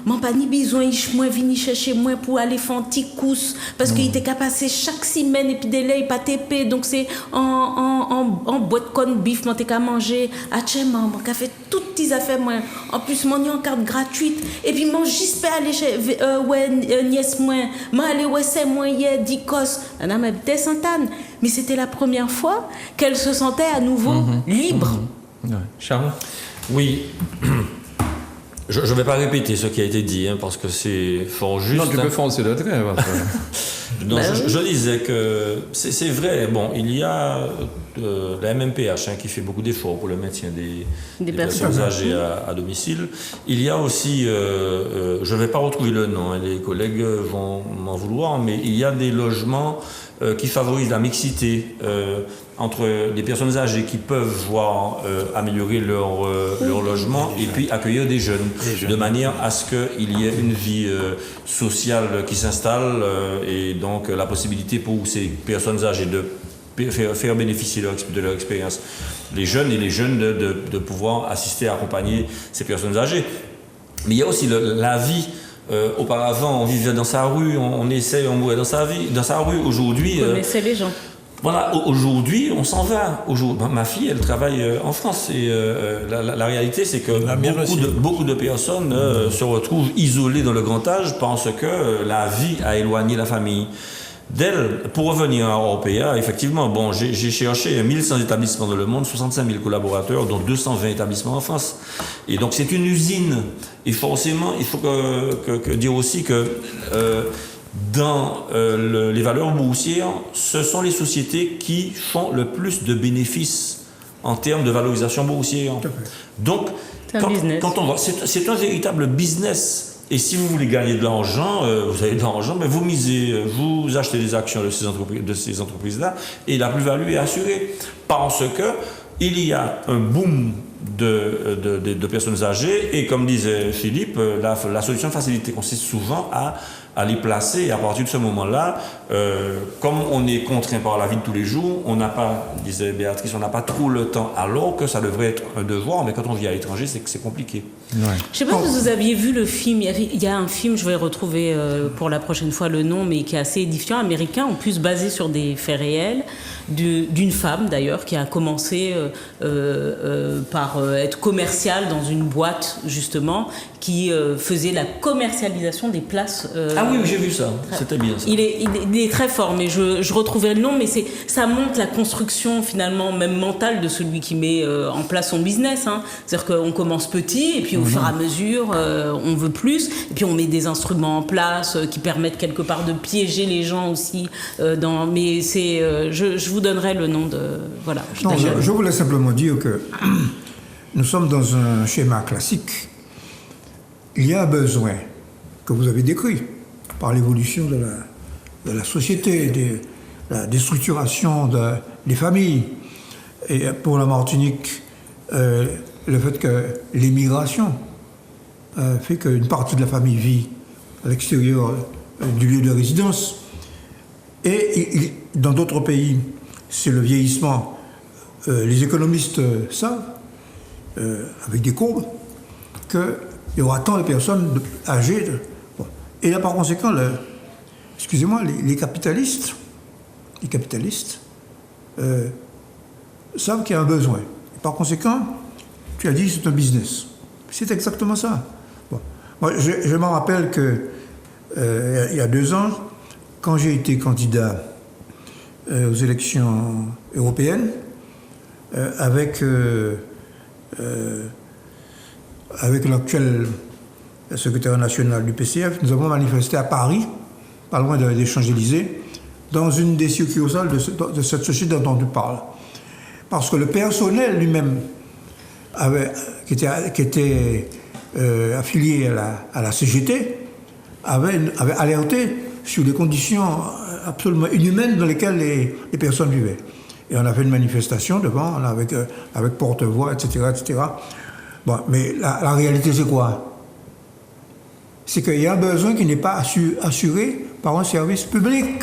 mon pas ni besoin, moi vini chercher moi pour aller faire un petit course, parce qu'il était qu'à passer chaque semaine et puis des laits, pas TP, donc c'est en boîte con bif, moi t'es qu'à manger, mon qu'a fait toutes petites affaires, moi, en plus, mon en carte gratuite, et puis mon j'espère aller chez, nièce, moi aller, c'est moi, hier, d'Icos, madame habitait Sainte-Anne, mais c'était la première fois qu'elle se sentait à nouveau libre. Ouais. Charles ? Oui. Je ne vais pas répéter ce qui a été dit, parce que c'est fort juste. Non, tu peux foncer le trait. Non, je disais que c'est vrai. Bon, il y a la MMPH qui fait beaucoup d'efforts pour le maintien des personnes âgées à domicile. Il y a aussi, je ne vais pas retrouver le nom, les collègues vont m'en vouloir, mais il y a des logements qui favorisent la mixité entre les personnes âgées qui peuvent voir améliorer leur logement et puis accueillir des jeunes, de manière à ce qu'il y ait une vie sociale qui s'installe et donc la possibilité pour ces personnes âgées de faire bénéficier de leur expérience les jeunes et les jeunes de pouvoir assister, accompagner ces personnes âgées. Mais il y a aussi la vie. Auparavant, on vivait dans sa rue, on mourait dans sa rue. Aujourd'hui, on connaissait les gens. Voilà, aujourd'hui, on s'en va. Ma fille, elle travaille en France et la réalité, c'est que beaucoup de personnes se retrouvent isolées dans le grand âge parce que la vie a éloigné la famille d'elle. Pour revenir à Orpea, effectivement, bon, j'ai cherché 1100 établissements dans le monde, 65 000 collaborateurs, dont 220 établissements en France. Et donc, c'est une usine. Et forcément, il faut dire aussi que dans les valeurs boursières, ce sont les sociétés qui font le plus de bénéfices en termes de valorisation boursière. Donc, quand on voit, c'est un véritable business. Et si vous voulez gagner de l'argent, vous avez de l'argent, mais vous misez, vous achetez des actions de ces entreprises-là, et la plus-value est assurée. Parce que il y a un boom de personnes âgées, et comme disait Philippe, la solution de facilité consiste souvent à les placer, et à partir de ce moment-là, comme on est contraint par la vie de tous les jours, on n'a pas, disait Béatrice, on n'a pas trop le temps, alors que ça devrait être un devoir, mais quand on vit à l'étranger, c'est que c'est compliqué. Ouais. Je ne sais pas si vous aviez vu le film, il y a un film, je vais retrouver pour la prochaine fois le nom, mais qui est assez édifiant, américain, en plus basé sur des faits réels, d'une femme d'ailleurs, qui a commencé par être commerciale dans une boîte, justement, qui faisait la commercialisation des places. Ah oui, j'ai vu ça, c'était bien ça. Il est très fort, mais je retrouvais le nom, mais ça montre la construction finalement même mentale de celui qui met en place son business. C'est-à-dire qu'on commence petit, et puis au fur et à mesure, on veut plus, et puis on met des instruments en place qui permettent quelque part de piéger les gens aussi. Mais je vous donnerai le nom de... Voilà. Je voulais simplement dire que nous sommes dans un schéma classique. Il y a un besoin que vous avez décrit par l'évolution de la société, de la déstructuration des familles. Et pour la Martinique, le fait que l'immigration fait qu'une partie de la famille vit à l'extérieur du lieu de résidence. Et dans d'autres pays, c'est le vieillissement. Les économistes savent, avec des courbes, qu'il y aura tant de personnes âgées. Et là, par conséquent, les capitalistes savent qu'il y a un besoin. Et par conséquent, tu as dit que c'est un business. C'est exactement ça. Bon. Moi, je me rappelle que il y a 2 ans, quand j'ai été candidat aux élections européennes, avec l'actuel secrétaire national du PCF, nous avons manifesté à Paris, pas loin des Champs-Élysées, dans une des succursales de cette société dont on parle. Parce que le personnel lui-même, qui était affilié à la CGT, avait alerté sur les conditions absolument inhumaines dans lesquelles les personnes vivaient. Et on a fait une manifestation devant, avec porte-voix, etc., etc. Bon, mais la réalité, c'est quoi? C'est qu'il y a un besoin qui n'est pas assuré par un service public.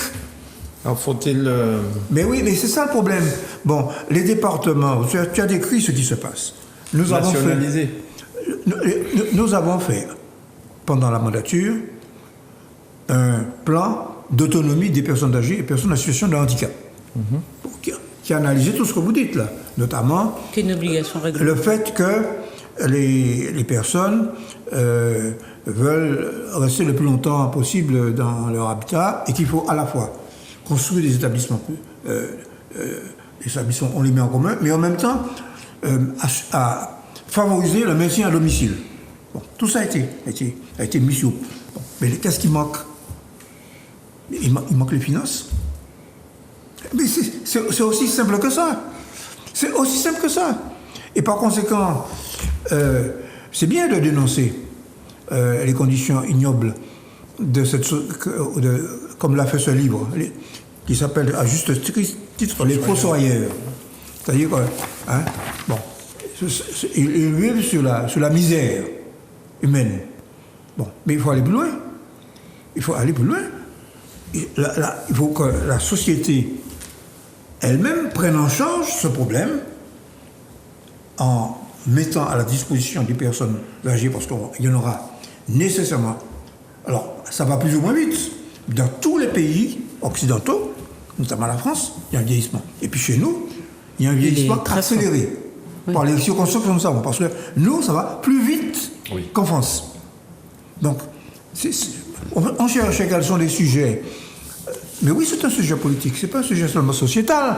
Alors faut-il... Mais oui, mais c'est ça le problème. Bon, les départements, tu as décrit ce qui se passe. Nous avons fait, pendant la mandature, un plan d'autonomie des personnes âgées et personnes en situation de handicap. Qui a analysé tout ce que vous dites là, notamment une obligation réglementaire. Le fait que les personnes veulent rester le plus longtemps possible dans leur habitat et qu'il faut à la fois construire des établissements, on les met en commun, mais en même temps favoriser le maintien à domicile. Bon, tout ça a été mis sur... Bon, mais qu'est-ce qui manque? Il manque les finances. Mais c'est aussi simple que ça. C'est aussi simple que ça. Et par conséquent, c'est bien de dénoncer les conditions ignobles de cette comme l'a fait ce livre, qui s'appelle à juste titre Les Fossoyeurs. C'est-à-dire que, bon, ils vivent sur la misère humaine. Bon, mais il faut aller plus loin. Il faut aller plus loin. Il faut que la société elle-même prenne en charge ce problème en mettant à la disposition des personnes âgées, parce qu'il y en aura nécessairement. Alors, ça va plus ou moins vite. Dans tous les pays occidentaux, notamment la France, il y a un vieillissement. Et puis chez nous, il y a un vieillissement accéléré par les circonstances que nous savons. Parce que nous, ça va plus vite qu'en France. Donc, on cherche quels sont les sujets. Mais oui, c'est un sujet politique, c'est pas un sujet seulement sociétal.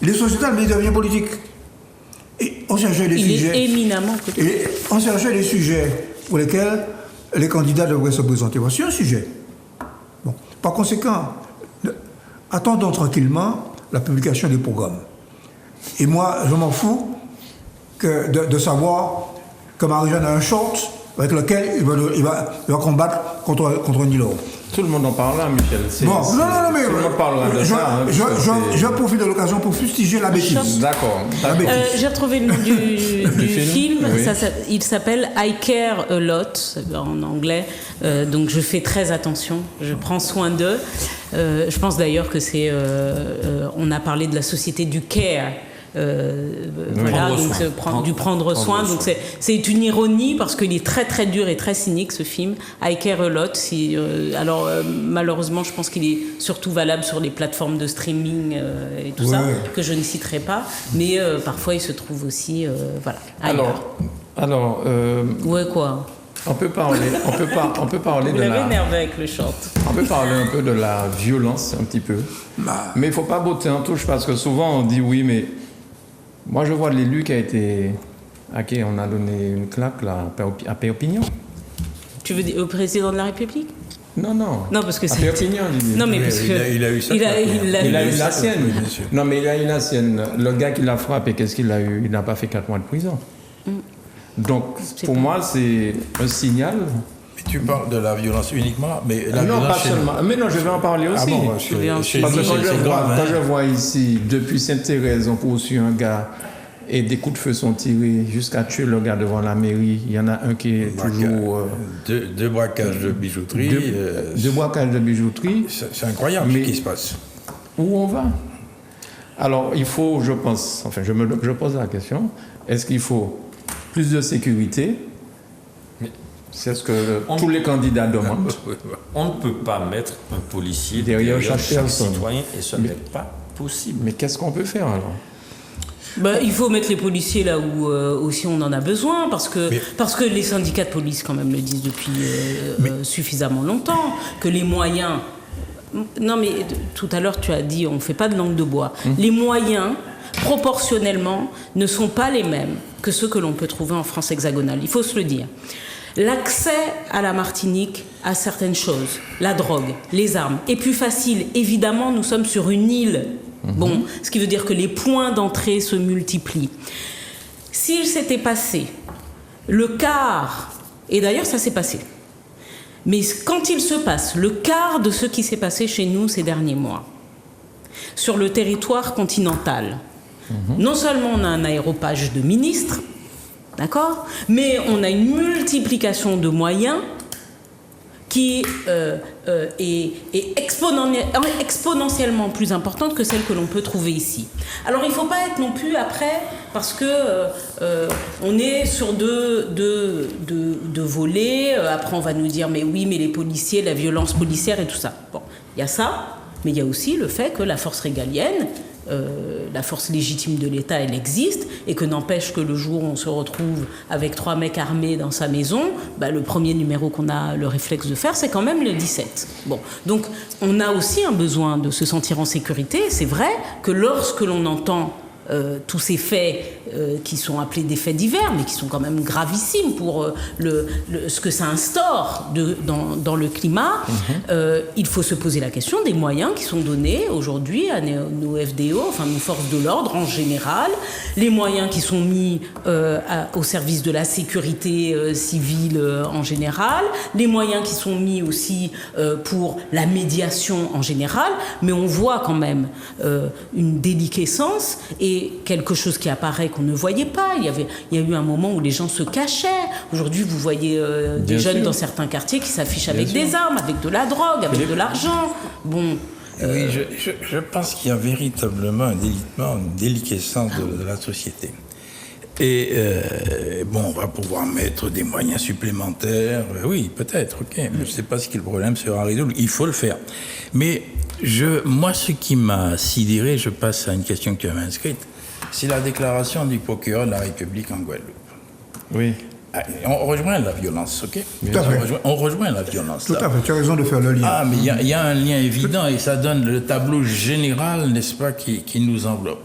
Il est sociétal, mais il devient politique. Et on cherchait des sujets. Il est éminemment politique. Et on cherchait des sujets pour lesquels les candidats devraient se présenter. Voici un sujet. Bon. Par conséquent, attendons tranquillement la publication des programmes. Et moi, je m'en fous de savoir que Marie-Jeanne a un short avec lequel il va combattre contre Nilo. Tout le monde en parle là, Michel. Bon, non, mais tout le monde parlera de ça. Je profite de l'occasion pour fustiger la bêtise. D'accord. J'ai retrouvé le nom du film. Oui. Il s'appelle I Care a Lot en anglais. Donc je fais très attention. Je prends soin d'eux. Je pense d'ailleurs que c'est. On a parlé de la société du care. Voilà, donc prendre soin. Donc c'est une ironie parce qu'il est très très dur et très cynique ce film. I Care a Lot. Alors malheureusement, je pense qu'il est surtout valable sur les plateformes de streaming et tout ça que je ne citerai pas. Mais parfois il se trouve aussi voilà. Alors. Ouais quoi. On peut parler Vous l'avez énervé avec le short. On peut parler un peu de la violence un petit peu. Mais il faut pas botter en touche parce que souvent on dit oui, mais moi je vois l'élu qui a été à qui on a donné une claque là à Perpignan. Tu veux dire au président de la République? Non, parce que c'est. Perpignan, non, mais parce que. Il a eu ça. Il a eu la sienne. Non, mais il a eu la sienne. Le gars qui l'a frappé, qu'est-ce qu'il a eu? Il n'a pas fait 4 mois de prison. Donc, pour moi, c'est un signal. Mais tu parles de la violence uniquement, mais la non, violence pas seulement. Mais non, je vais en parler aussi. Parce que quand je vois ici, depuis Sainte-Thérèse, on poursuit un gars et des coups de feu sont tirés jusqu'à tuer le gars devant la mairie. Il y en a un qui est toujours... Deux braquages de bijouterie. Deux braquages de bijouterie. C'est incroyable ce qui se passe. Où on va? Alors, il faut, je pense, enfin, je pose la question, est-ce qu'il faut plus de sécurité? C'est ce que tous les candidats demandent. On ne peut pas mettre un policier derrière chaque citoyen et ce n'est pas possible. Mais qu'est-ce qu'on peut faire alors? Il faut mettre les policiers là où aussi on en a besoin, parce que les syndicats de police quand même le disent depuis suffisamment longtemps, que les moyens... Non mais tout à l'heure tu as dit on ne fait pas de langue de bois. Les moyens, proportionnellement, ne sont pas les mêmes que ceux que l'on peut trouver en France hexagonale. Il faut se le dire. L'accès à la Martinique à certaines choses, la drogue, les armes, est plus facile. Évidemment, nous sommes sur une île. Bon, ce qui veut dire que les points d'entrée se multiplient. S'il s'était passé le quart, et d'ailleurs ça s'est passé, mais quand il se passe le quart de ce qui s'est passé chez nous ces derniers mois, sur le territoire continental, non seulement on a un aéropage de ministres, d'accord, mais on a une multiplication de moyens qui est exponentiellement plus importante que celle que l'on peut trouver ici. Alors il ne faut pas être non plus après, parce que on est sur deux volets, après on va nous dire mais oui, mais les policiers, la violence policière et tout ça. Bon, il y a ça, mais il y a aussi le fait que la force régalienne, la force légitime de l'État, elle existe, et que n'empêche que le jour où on se retrouve avec 3 mecs armés dans sa maison, le premier numéro qu'on a le réflexe de faire, c'est quand même le 17. Bon, donc on a aussi un besoin de se sentir en sécurité. C'est vrai que lorsque l'on entend tous ces faits qui sont appelés des faits divers, mais qui sont quand même gravissimes pour ce que ça instaure dans le climat, il faut se poser la question des moyens qui sont donnés aujourd'hui à nos FDO, enfin nos forces de l'ordre en général, les moyens qui sont mis au service de la sécurité civile en général, les moyens qui sont mis aussi pour la médiation en général, mais on voit quand même une déliquescence et quelque chose qui apparaît qu'on ne voyait pas. Il y a eu un moment où les gens se cachaient. Aujourd'hui, vous voyez des jeunes dans certains quartiers qui s'affichent avec des armes, avec de la drogue, avec de l'argent. Bon. Oui, je pense qu'il y a véritablement une déliquescence de la société. Et on va pouvoir mettre des moyens supplémentaires. Oui, peut-être, ok. Mais je ne sais pas si le problème sera résolu. Il faut le faire. Mais moi, ce qui m'a sidéré, je passe à une question que tu avais inscrite, c'est la déclaration du procureur de la République en Guadeloupe. Oui. On rejoint la violence, ok? Tout à fait. On rejoint la violence. Tout à fait, tu as raison de faire le lien. Ah, mais il y a un lien évident et ça donne le tableau général, n'est-ce pas, qui nous enveloppe.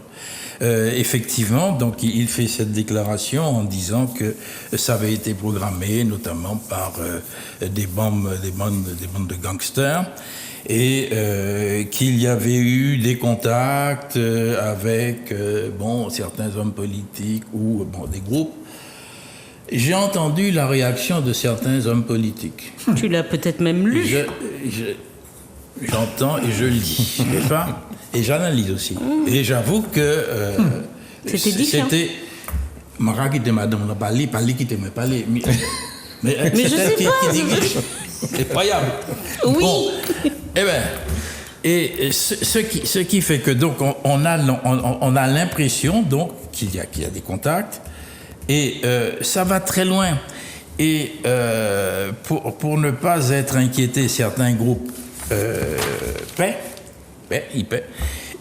Effectivement, donc il fait cette déclaration en disant que ça avait été programmé notamment par des bandes de gangsters et qu'il y avait eu des contacts avec certains hommes politiques ou des groupes. J'ai entendu la réaction de certains hommes politiques. Tu l'as peut-être même lu. J'entends et je lis, n'est-ce pas? Et j'analyse aussi. Et j'avoue que c'était différent. C'était Mara qui te m'a demandé parler qui te m'a parlé. Mais je sais pas. C'est incroyable. Oui. Bon, ce qui fait que donc on a l'impression donc qu'il y a des contacts et ça va très loin. Et pour ne pas être inquiété, certains groupes ils paient.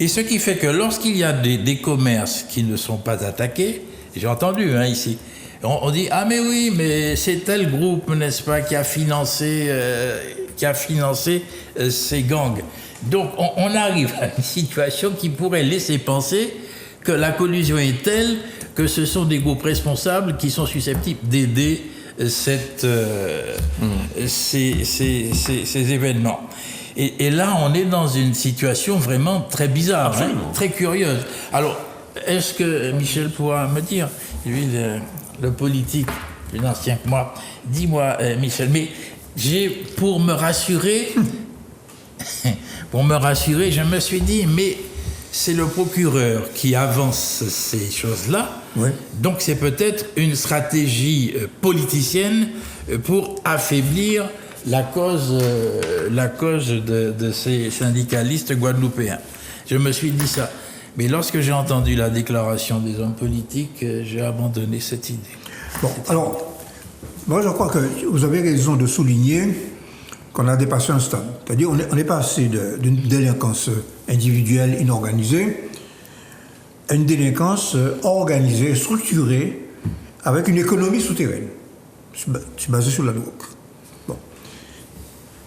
Et ce qui fait que lorsqu'il y a des commerces qui ne sont pas attaqués, j'ai entendu ici, on dit ah mais oui, mais c'est tel groupe, n'est-ce pas, qui a financé ces gangs. Donc on arrive à une situation qui pourrait laisser penser que la collusion est telle que ce sont des groupes responsables qui sont susceptibles d'aider ces événements. Et là, on est dans une situation vraiment très bizarre, très curieuse. Alors, est-ce que Michel pourra me dire, lui, le politique, plus ancien que moi, dis-moi, Michel, mais pour me rassurer, je me suis dit, mais c'est le procureur qui avance ces choses-là. Oui. Donc c'est peut-être une stratégie politicienne pour affaiblir la cause de ces syndicalistes guadeloupéens. Je me suis dit ça. Mais lorsque j'ai entendu la déclaration des hommes politiques, j'ai abandonné cette idée. Bon, alors, moi je crois que vous avez raison de souligner qu'on a dépassé un stade. C'est-à-dire on est passé d'une délinquance individuelle inorganisée à une délinquance organisée, structurée, avec une économie souterraine. C'est basé sur la drogue. Bon.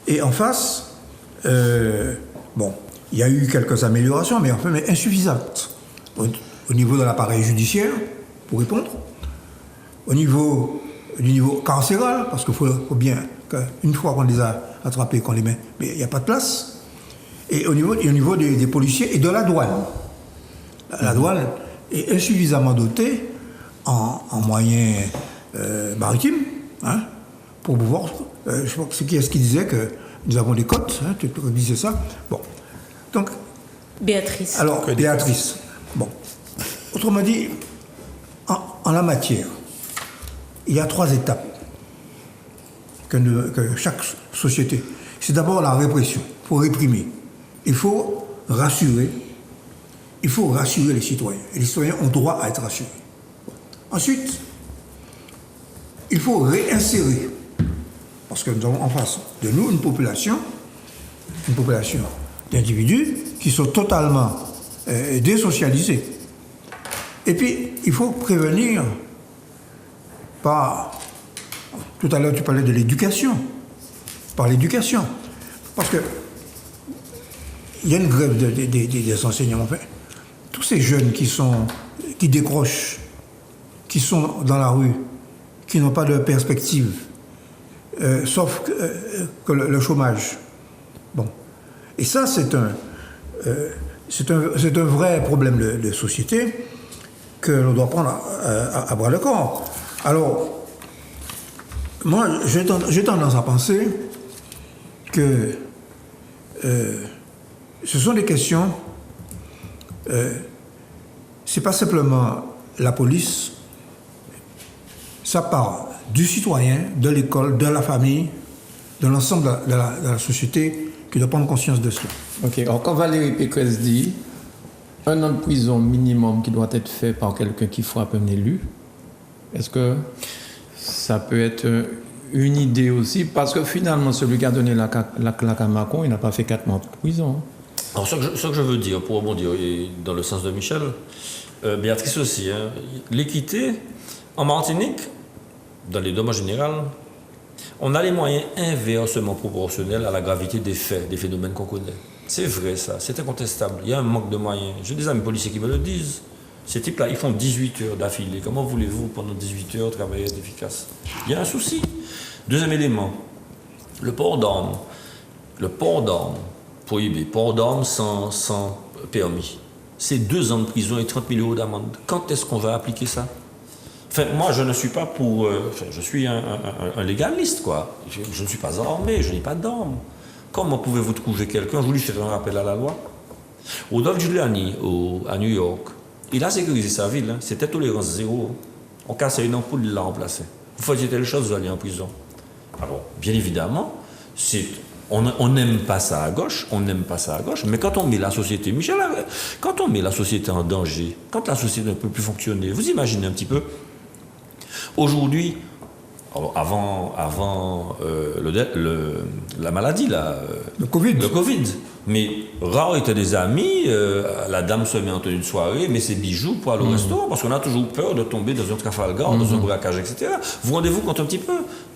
Et en face, il y a eu quelques améliorations, mais insuffisantes. Au niveau de l'appareil judiciaire, pour répondre, du niveau carcéral, parce qu'il faut bien qu'une fois qu'on les a attrapés, qu'on les met, mais il n'y a pas de place. Et au niveau des policiers et de la douane. La douane est insuffisamment dotée en moyens maritimes, pour pouvoir... je crois que c'est qui est-ce qui disait que nous avons des côtes, tu disais ça. Bon. Donc... Béatrice. Alors, Béatrice. Bon. Autrement dit, en la matière, il y a 3 étapes que chaque société. C'est d'abord la répression. Il faut réprimer. Il faut rassurer. Il faut rassurer les citoyens. Et les citoyens ont droit à être rassurés. Ensuite, il faut réinsérer. Parce que nous avons en face de nous une population d'individus qui sont totalement désocialisés. Et puis, il faut prévenir par... Tout à l'heure, tu parlais de l'éducation. Par l'éducation. Parce que il y a une grève des enseignants. Enfin, tous ces jeunes qui décrochent qui sont dans la rue, qui n'ont pas de perspective, sauf que le chômage. Bon. Et ça, c'est un vrai problème de société que l'on doit prendre à bras le corps. Alors, moi, j'ai tendance à penser que ce sont des questions, c'est pas simplement la police, ça part du citoyen, de l'école, de la famille, de l'ensemble de la société qui doit prendre conscience de cela. Ok, alors quand Valérie Pécresse dit 1 an de prison minimum qui doit être fait par quelqu'un qui frappe un élu, est-ce que ça peut être une idée aussi? Parce que finalement, celui qui a donné la claque à Macron, il n'a pas fait 4 mois de prison. Alors, ce que je veux dire, pour rebondir dans le sens de Michel, Béatrice aussi, hein, l'équité, en Martinique, dans les dommages généraux, on a les moyens inversement proportionnels à la gravité des faits, des phénomènes qu'on connaît. C'est vrai ça, c'est incontestable. Il y a un manque de moyens. J'ai des amis policiers qui me le disent. Ces types-là, ils font 18 heures d'affilée. Comment voulez-vous, pendant 18 heures, travailler efficace? Il y a un souci. Deuxième élément, le port d'armes. Le port d'armes prohibé, port d'armes sans permis. C'est 2 ans de prison et 30 000 euros d'amende. Quand est-ce qu'on va appliquer ça? Enfin, moi, je ne suis pas pour... je suis un légaliste, quoi. Je ne suis pas armé, je n'ai pas d'armes. Comment pouvez-vous trouver quelqu'un? Je vous dis, c'est un rappel à la loi. Rudolph Giuliani, à New York, il a sécurisé sa ville. Hein. C'était tolérance zéro. On cassait une ampoule, il l'a remplacée. Vous faisiez telle chose, vous alliez en prison. Alors, bien évidemment, on n'aime pas ça à gauche, mais quand on met la société, Michel, quand on met la société en danger, quand la société ne peut plus fonctionner, vous imaginez un petit peu, aujourd'hui, avant la maladie, le Covid. Mais rare étaient des amis, la dame se met en tenue de soirée, met ses bijoux pour aller au restaurant, parce qu'on a toujours peur de tomber dans un Trafalgar, dans un braquage, etc. Vous rendez-vous compte un petit peu?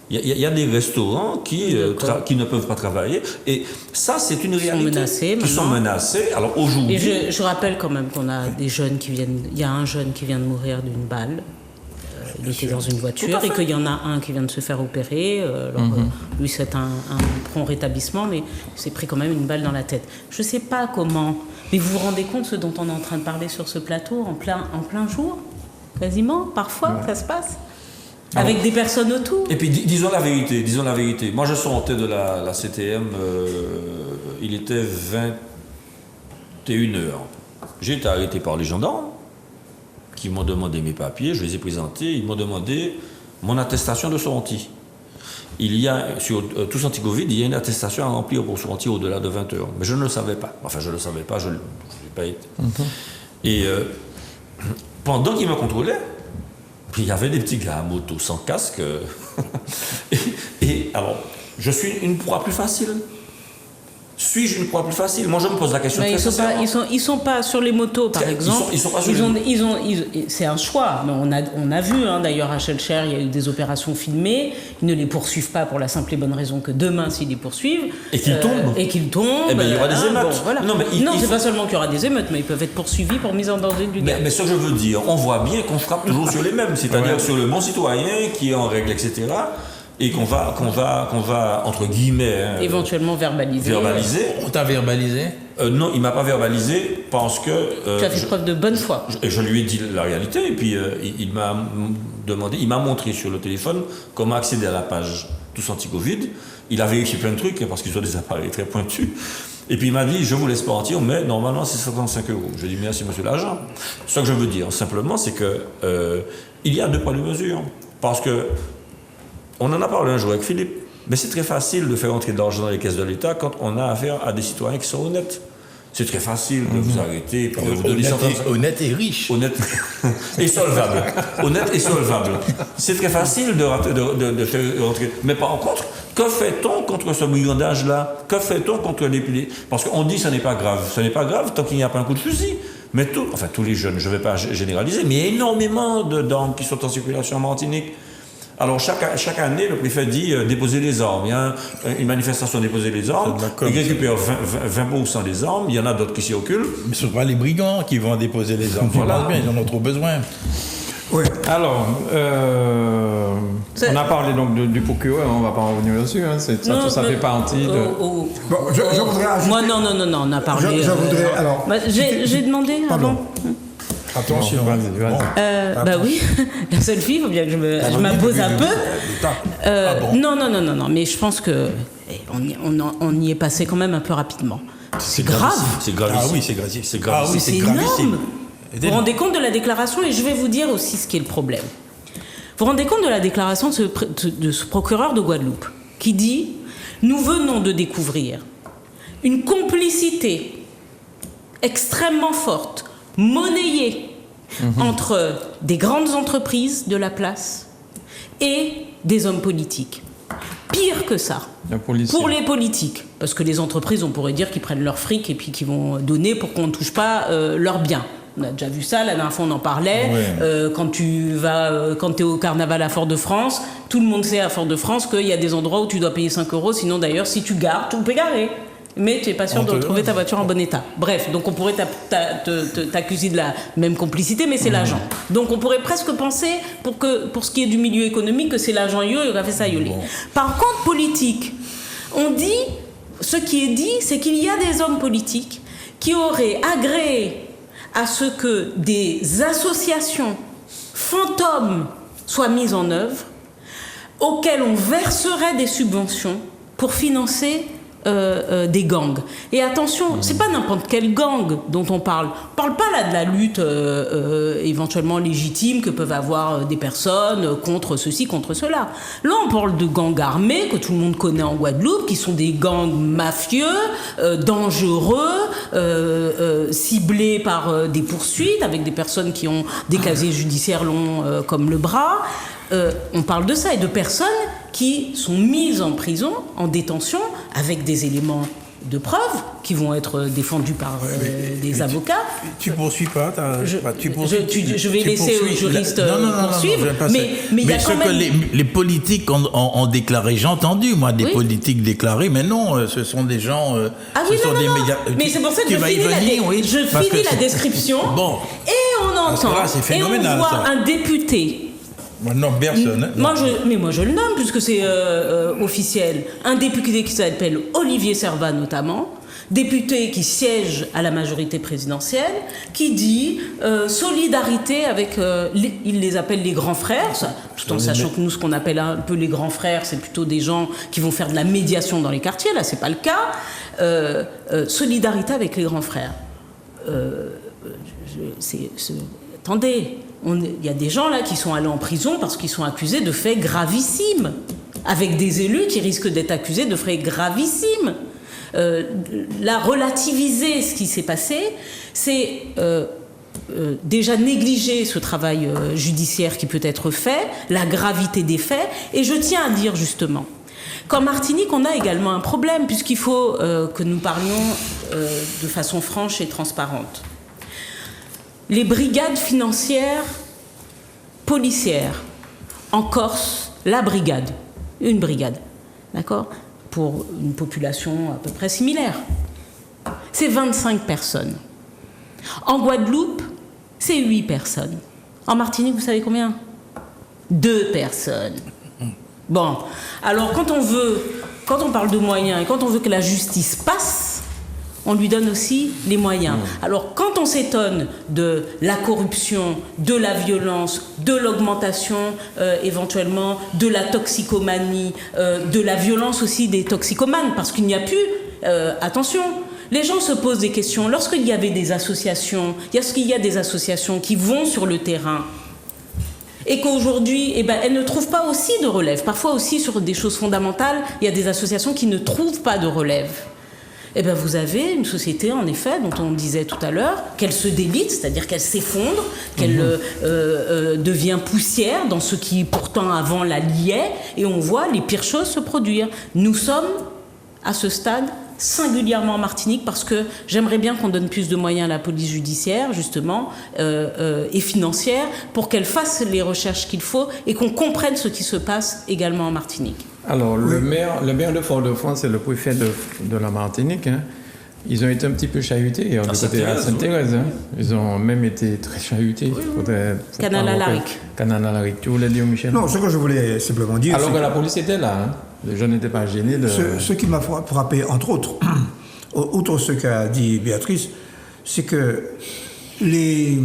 Il y a des restaurants qui ne peuvent pas travailler, et ça, c'est une réalité. Qui sont menacés. Alors aujourd'hui... Et je rappelle quand même qu'on a des jeunes qui viennent... Il y a un jeune qui vient de mourir d'une balle. Il était dans une voiture et qu'il y en a un qui vient de se faire opérer. Lui, c'est un prompt rétablissement, mais il s'est pris quand même une balle dans la tête. Je ne sais pas comment, mais vous vous rendez compte ce dont on est en train de parler sur ce plateau en plein jour, quasiment, parfois, ça se passe, avec des personnes autour. Et puis, disons la vérité. Moi, je sortais de la CTM, il était 21h. J'ai été arrêté par les gendarmes, qui m'ont demandé mes papiers, je les ai présentés, ils m'ont demandé mon attestation de sortie. Il y a, sur tous anti-Covid, il y a une attestation à remplir pour sortir au-delà de 20 heures. Mais je ne le savais pas. Enfin, je ne le savais pas, je ne l'ai pas été. Et pendant qu'ils me contrôlaient, il y avait des petits gars à moto sans casque. et alors, je suis une proie plus facile. Suis-je une proie plus facile? Moi, je me pose la question très sincèrement. Ils sont pas sur les motos, par exemple. Ils sont pas sur les motos. C'est un choix. Mais on a vu, hein, d'ailleurs, à Schellcher, il y a eu des opérations filmées. Ils ne les poursuivent pas pour la simple et bonne raison que demain, s'ils les poursuivent... Et qu'ils tombent. Eh bien, il y aura des émeutes. Bon, voilà. Non, c'est pas seulement qu'il y aura des émeutes, mais ils peuvent être poursuivis pour mise en danger du gars. Mais ce que je veux dire, on voit bien qu'on frappe toujours sur les mêmes. C'est-à-dire sur le bon citoyen qui est en règle, etc., et qu'on va, entre guillemets... éventuellement verbaliser. On t'a verbalisé? Non, il ne m'a pas verbalisé parce que... tu as fait preuve de bonne foi. Je lui ai dit la réalité, et puis il m'a montré sur le téléphone comment accéder à la page Tous Anti-Covid. Il a vérifié plein de trucs, parce qu'ils ont des appareils très pointus. Et puis il m'a dit, je vous laisse partir, mais normalement c'est 55 euros. Je lui ai dit, merci monsieur l'agent. Ce que je veux dire, simplement, c'est que il y a 2 poids de mesure. Parce que on en a parlé un jour avec Philippe, mais c'est très facile de faire entrer de l'argent dans les caisses de l'État quand on a affaire à des citoyens qui sont honnêtes. C'est très facile de vous arrêter et de vous donner honnête et riche. Honnête et solvable. Honnête et solvable. C'est très facile de faire rentrer. Mais par contre, que fait-on contre ce brigandage-là? Que fait-on contre les... Parce qu'on dit que ce n'est pas grave. Ce n'est pas grave tant qu'il n'y a pas un coup de fusil. Mais tous les jeunes, je ne vais pas généraliser, mais il y a énormément d'armes qui sont en circulation en Martinique. Alors, chaque année, le préfet dit déposer les armes. Il y a une manifestation déposer les armes. Il récupère 20% des armes. Il y en a d'autres qui s'y occupent. Mais ce ne sont pas les brigands qui vont déposer les armes. Voilà. Bien, ils en ont trop besoin. Oui. Alors, on a parlé donc du procureur, on ne va pas en revenir dessus, hein, ça fait partie de... Bon, je voudrais ajouter... Moi, non, on a parlé... Je voudrais, alors... j'ai demandé Pardon. avant. Attention. Bah oui, la seule fille, il faut bien que je m'impose un peu. Non, mais je pense que on y est passé quand même un peu rapidement. C'est grave. C'est gravissime. Ah oui, c'est gravissime. Ah oui, c'est énorme. Vous vous rendez compte de la déclaration, et je vais vous dire aussi ce qui est le problème. Vous vous rendez compte de la déclaration de ce procureur de Guadeloupe qui dit « Nous venons de découvrir une complicité extrêmement forte, monnayée, entre des grandes entreprises de la place et des hommes politiques. Pire que ça, pour les politiques, parce que les entreprises, on pourrait dire qu'ils prennent leur fric et puis qu'ils vont donner pour qu'on ne touche pas leurs biens. On a déjà vu ça, la dernière fois on en parlait. Ouais. Quand tu es au carnaval à Fort-de-France, tout le monde sait à Fort-de-France qu'il y a des endroits où tu dois payer 5 €, sinon d'ailleurs si tu gares, tu peux garer. Mais tu n'es pas sûr de retrouver ta voiture en bon état. Bref, donc on pourrait t'accuser de la même complicité, mais c'est l'agent. Donc on pourrait presque penser, pour ce qui est du milieu économique, que c'est l'agent qui a fait ça. Par contre, politique, on dit, ce qui est dit, c'est qu'il y a des hommes politiques qui auraient agréé à ce que des associations fantômes soient mises en œuvre, auxquelles on verserait des subventions pour financer des gangs. Et attention, c'est pas n'importe quel gang dont on parle. On parle pas là de la lutte éventuellement légitime que peuvent avoir des personnes contre ceci, contre cela. Là, on parle de gangs armés que tout le monde connaît en Guadeloupe, qui sont des gangs mafieux, dangereux, ciblés par des poursuites, avec des personnes qui ont des casiers judiciaires longs comme le bras. On parle de ça et de personnes qui sont mises en prison, en détention, avec des éléments de preuve qui vont être défendus par des avocats. Tu poursuis pas. Je vais laisser aux juristes poursuivre. Mais il y a quand même... les politiques ont déclaré, j'ai entendu moi des politiques déclarer, mais non, ce sont des gens. Médias. Mais c'est pour ça que je finis la description. Bon. Et on entend. Et on voit un député. Non, personne. Moi je le nomme puisque c'est officiel. Un député qui s'appelle Olivier Servat notamment, député qui siège à la majorité présidentielle, qui dit solidarité avec, il les appelle les grands frères, tout en sachant que nous ce qu'on appelle un peu les grands frères, c'est plutôt des gens qui vont faire de la médiation dans les quartiers, là c'est pas le cas. Solidarité avec les grands frères. Attendez. Il y a des gens là qui sont allés en prison parce qu'ils sont accusés de faits gravissimes, avec des élus qui risquent d'être accusés de faits gravissimes. Là, relativiser ce qui s'est passé, c'est déjà négliger ce travail judiciaire qui peut être fait, la gravité des faits, et je tiens à dire justement qu'en Martinique, on a également un problème, puisqu'il faut que nous parlions de façon franche et transparente. Les brigades financières policières en Corse, une brigade, d'accord, pour une population à peu près similaire, c'est 25 personnes. En Guadeloupe, c'est 8 personnes. En Martinique, vous savez combien ? 2 personnes. Bon, alors quand on parle de moyens et quand on veut que la justice passe, on lui donne aussi les moyens. Alors, quand on s'étonne de la corruption, de la violence, de l'augmentation éventuellement, de la toxicomanie, de la violence aussi des toxicomanes, parce qu'il n'y a plus... attention, les gens se posent des questions. Lorsqu'il y avait des associations, lorsqu'il y a des associations qui vont sur le terrain, et qu'aujourd'hui, elles ne trouvent pas aussi de relève. Parfois aussi, sur des choses fondamentales, il y a des associations qui ne trouvent pas de relève. Vous avez une société, en effet, dont on disait tout à l'heure, qu'elle se délite, c'est-à-dire qu'elle s'effondre, qu'elle devient poussière dans ce qui, pourtant, avant la liait, et on voit les pires choses se produire. Nous sommes, à ce stade, singulièrement en Martinique, parce que j'aimerais bien qu'on donne plus de moyens à la police judiciaire, justement, et financière, pour qu'elle fasse les recherches qu'il faut, et qu'on comprenne ce qui se passe également en Martinique. Alors, le maire de Fort-de-France et le préfet de la Martinique, Ils ont été un petit peu chahutés à Sainte-Thérèse. Hein. Ils ont même été très chahutés. Canal à Laric. Canal à Laric. Tu voulais dire, Michel? Non, ce que je voulais simplement dire... Alors que la police était là. Hein. Les gens n'étaient pas gênés de... Ce qui m'a frappé, entre autres, outre ce qu'a dit Béatrice, c'est que les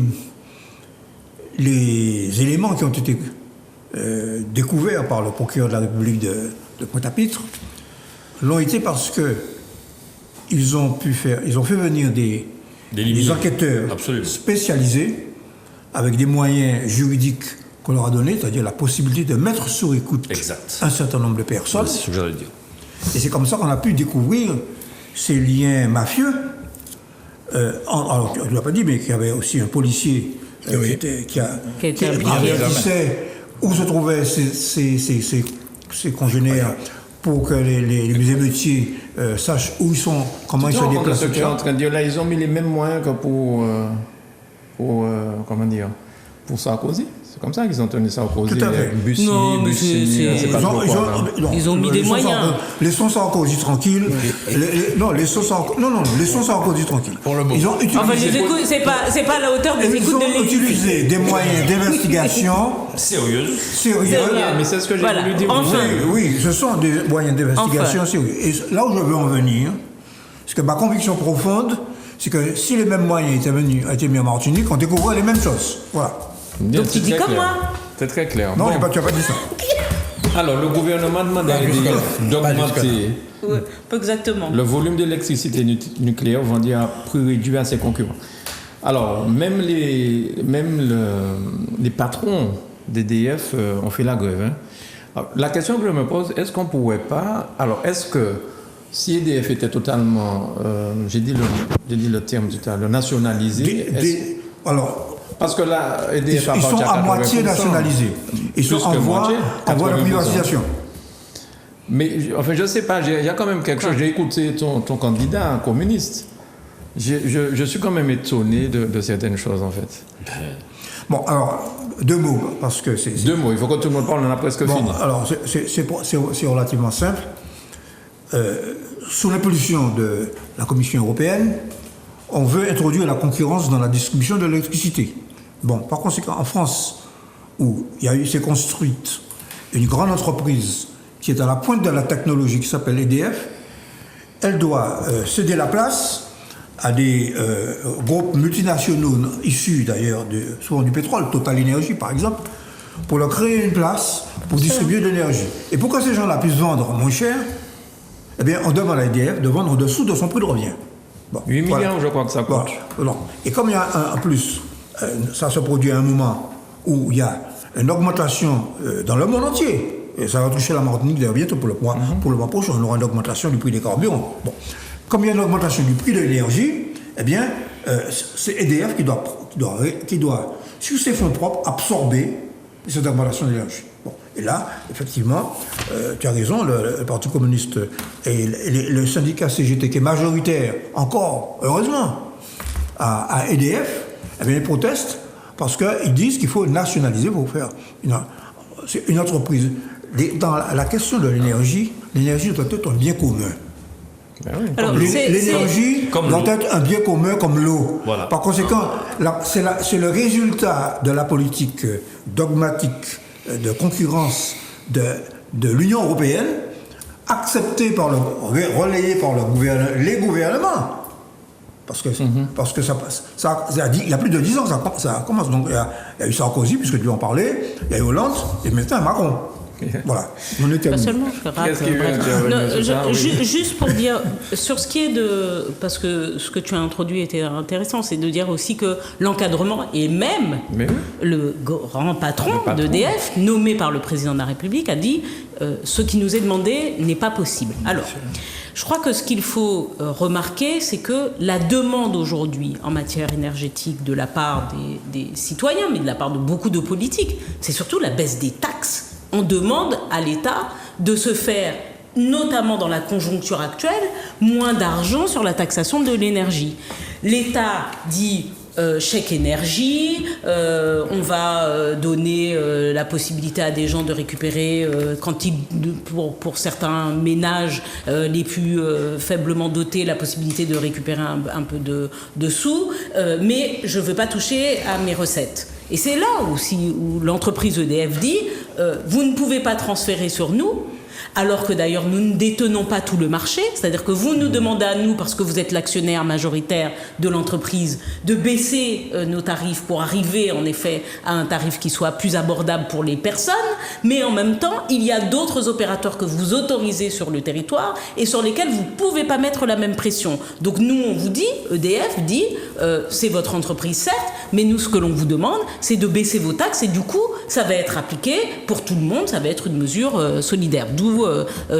éléments qui ont été découverts par le procureur de la République de Pointe-à-Pitre l'ont été parce que ils ont fait venir des enquêteurs spécialisés avec des moyens juridiques qu'on leur a donnés, c'est-à-dire la possibilité de mettre sur écoute un certain nombre de personnes. C'est ce que j'allais dire. Et c'est comme ça qu'on a pu découvrir ces liens mafieux. Alors, je ne l'ai pas dit, mais qu'il y avait aussi un policier qui sait où se trouvaient ses congénères pour que les émeutiers sachent où ils sont, comment ils se déplacent. Ce que je suis en train de dire là, ils ont mis les mêmes moyens que pour Sarkozy. C'est comme ça qu'ils ont tenu Sarkozy. Tout à fait. Ils ont mis des moyens. Laissons Sarkozy tranquille. Laissons Sarkozy tranquille. Pour le moment. Ils ont utilisé, c'est pas à la hauteur des écoutes de l'Élysée. utilisé des moyens d'investigation sérieux. Mais c'est ce que j'ai voulu dire. Enfin. Oui, ce sont des moyens d'investigation sérieux. Et là où je veux en venir, c'est que ma conviction profonde, c'est que si les mêmes moyens étaient mis en Martinique, on découvrait les mêmes choses. Voilà. Donc tu dis comme moi. C'est très clair. Non, tu n'as pas dit ça. Alors, le gouvernement demande à EDF d'augmenter Pas exactement. le volume d'électricité nucléaire vendu à prix réduit à ses concurrents. Alors, même les patrons d'EDF ont fait la grève. Hein. Alors, la question que je me pose, est-ce qu'on ne pourrait pas... Alors, est-ce que si EDF était totalement... j'ai dit le terme tout à l'heure, nationalisé... Parce que là, EDF ils sont à moitié nationalisés. Ils sont en voie de privatisation. Mais enfin, je ne sais pas, il y a quand même quelque chose. J'ai écouté ton candidat communiste. Je suis quand même étonné de certaines choses, en fait. Bon, alors, 2 mots, parce que c'est... 2 mots, il faut que tout le monde parle, on a presque fini. Alors, c'est relativement simple. Sous l'impulsion de la Commission européenne, on veut introduire la concurrence dans la distribution de l'électricité. Bon, par conséquent, en France, où s'est construite une grande entreprise qui est à la pointe de la technologie, qui s'appelle EDF, elle doit céder la place à des groupes multinationaux issus d'ailleurs souvent du pétrole, Total Énergie par exemple, pour leur créer une place pour distribuer de l'énergie. Et pour que ces gens-là puissent vendre moins cher, eh bien, on demande à EDF de vendre en dessous de son prix de revient. Bon, 8 milliards, je crois que ça coûte. Voilà. Et comme il y a en plus, ça se produit à un moment où il y a une augmentation dans le monde entier, et ça va toucher la Martinique d'ailleurs bientôt pour le mois prochain, on aura une augmentation du prix des carburants. Bon. Comme il y a une augmentation du prix de l'énergie, eh bien, c'est EDF qui doit, sur ses fonds propres, absorber cette augmentation de l'énergie. Bon. Et là, effectivement, tu as raison, le Parti communiste et le syndicat CGT qui est majoritaire, encore, heureusement, à EDF, eh bien, ils protestent parce qu'ils disent qu'il faut nationaliser pour faire une entreprise. Dans la question de l'énergie doit être un bien commun. Ben oui. L'énergie doit être un bien commun comme l'eau. Voilà. Par conséquent, c'est le résultat de la politique dogmatique de concurrence de l'Union européenne, relayée par les gouvernements. Parce que ça passe. Il y a plus de 10 ans que ça commence. Donc il y a eu Sarkozy, puisque tu en parlais, il y a eu Hollande, et maintenant Macron. Voilà. Pas seulement, juste pour dire, sur ce qui est de... Parce que ce que tu as introduit était intéressant, c'est de dire aussi que l'encadrement, et même le grand patron d'EDF, nommé par le président de la République, a dit ce qui nous est demandé n'est pas possible. Alors, je crois que ce qu'il faut remarquer, c'est que la demande aujourd'hui en matière énergétique de la part des citoyens, mais de la part de beaucoup de politiques, c'est surtout la baisse des taxes. On demande à l'État de se faire, notamment dans la conjoncture actuelle, moins d'argent sur la taxation de l'énergie. L'État dit chèque énergie, on va donner la possibilité à des gens de récupérer, pour certains ménages les plus faiblement dotés, la possibilité de récupérer un peu de sous, mais je ne veux pas toucher à mes recettes. Et c'est là aussi où l'entreprise EDF dit vous ne pouvez pas transférer sur nous, alors que d'ailleurs nous ne détenons pas tout le marché, c'est-à-dire que vous nous demandez à nous, parce que vous êtes l'actionnaire majoritaire de l'entreprise, de baisser nos tarifs pour arriver en effet à un tarif qui soit plus abordable pour les personnes, mais en même temps il y a d'autres opérateurs que vous autorisez sur le territoire et sur lesquels vous ne pouvez pas mettre la même pression. Donc nous on vous dit, EDF dit, c'est votre entreprise certes, mais nous ce que l'on vous demande c'est de baisser vos taxes et du coup ça va être appliqué pour tout le monde, ça va être une mesure solidaire. D'où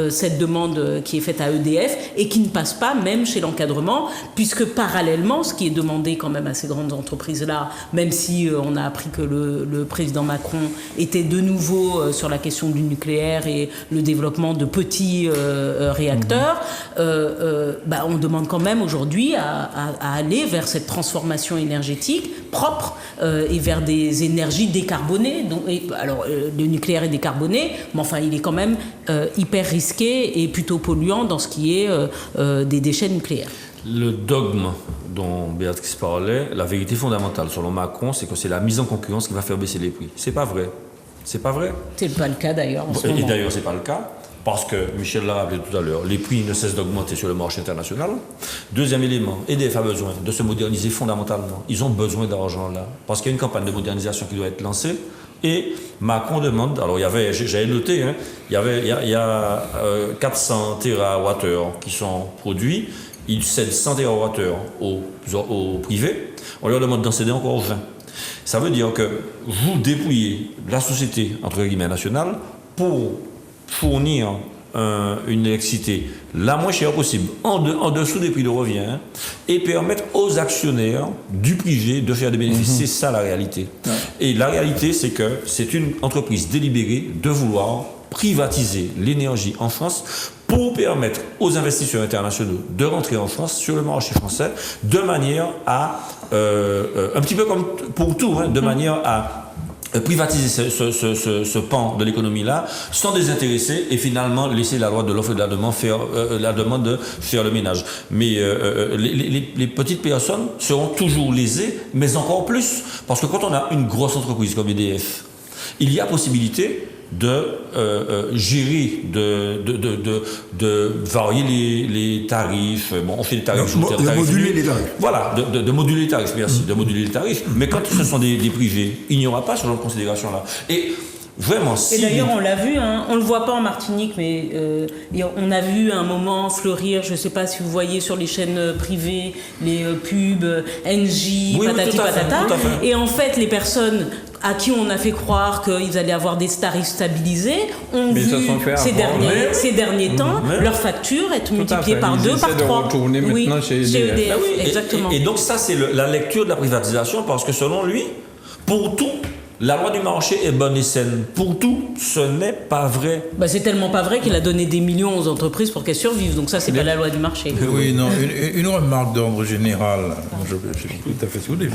cette demande qui est faite à EDF et qui ne passe pas même chez l'encadrement, puisque parallèlement, ce qui est demandé quand même à ces grandes entreprises-là, même si on a appris que le président Macron était de nouveau sur la question du nucléaire et le développement de petits réacteurs, on demande quand même aujourd'hui à aller vers cette transformation énergétique propre et vers des énergies décarbonées. Donc, alors, le nucléaire est décarboné, mais enfin, il est quand même hyper risqué et plutôt polluant dans ce qui est des déchets nucléaires. Le dogme dont Béatrice parlait, la vérité fondamentale selon Macron, c'est que c'est la mise en concurrence qui va faire baisser les prix. C'est pas vrai. C'est pas vrai. C'est pas le cas d'ailleurs en ce moment. Et d'ailleurs, c'est pas le cas. Parce que, Michel l'a rappelé tout à l'heure, les prix ne cessent d'augmenter sur le marché international. Deuxième élément, EDF a besoin de se moderniser fondamentalement. Ils ont besoin d'argent là. Parce qu'il y a une campagne de modernisation qui doit être lancée. Et Macron demande, alors j'avais noté, il y a 400 TWh qui sont produits, ils cèdent 100 TWh au privé, on leur demande d'en céder encore 20. Ça veut dire que vous dépouillez la société, entre guillemets, nationale, pour fournir une électricité la moins chère possible, en dessous des prix de revient, et permettre aux actionnaires du privé de faire des bénéfices. C'est ça la réalité. Et la réalité, c'est que c'est une entreprise délibérée de vouloir privatiser l'énergie en France pour permettre aux investisseurs internationaux de rentrer en France sur le marché français de manière à, un petit peu comme pour tout, de manière à privatiser ce pan de l'économie-là sans désintéresser et finalement laisser la loi de l'offre et de la demande faire le ménage. Mais les petites personnes seront toujours lésées, mais encore plus, parce que quand on a une grosse entreprise comme EDF, il y a possibilité de gérer, de varier les tarifs. Bon, on fait des tarifs. De moduler les tarifs. Voilà, de moduler les tarifs, merci, de moduler les tarifs. Mais quand ce sont des privés, il n'y aura pas ce genre de considération-là. Et vraiment, et d'ailleurs, on l'a vu, on ne le voit pas en Martinique, mais on a vu un moment fleurir, je ne sais pas si vous voyez sur les chaînes privées, les pubs, NJ, patati patata. Et en fait, les personnes à qui on a fait croire qu'ils allaient avoir des tarifs stabilisés, ont vu ces derniers temps leur facture être multipliée par 2, par 3. Oui, chez EDF. Exactement. Et donc ça, c'est la lecture de la privatisation, parce que selon lui, pour tout, la loi du marché est bonne et saine. Pour tout, ce n'est pas vrai. C'est tellement pas vrai qu'il a donné des millions aux entreprises pour qu'elles survivent. Donc ça, c'est pas la loi du marché. Oui, non. Une remarque d'ordre général. Je suis tout à fait soudé.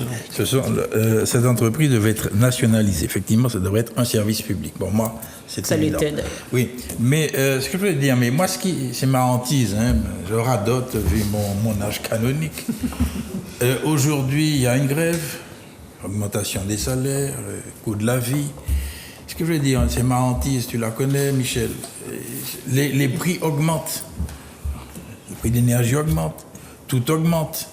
Cette entreprise devait être nationalisée. Effectivement, ça devrait être un service public. Bon, moi, c'est ça évident. l'était. Oui, mais ce que je voulais dire, mais moi, c'est ma hantise. Je radote vu mon âge canonique. Aujourd'hui, il y a une grève. Augmentation des salaires, coût de la vie. Ce que je veux dire, c'est ma hantise, tu la connais, Michel. Les prix augmentent. Le prix de l'énergie augmente. Tout augmente.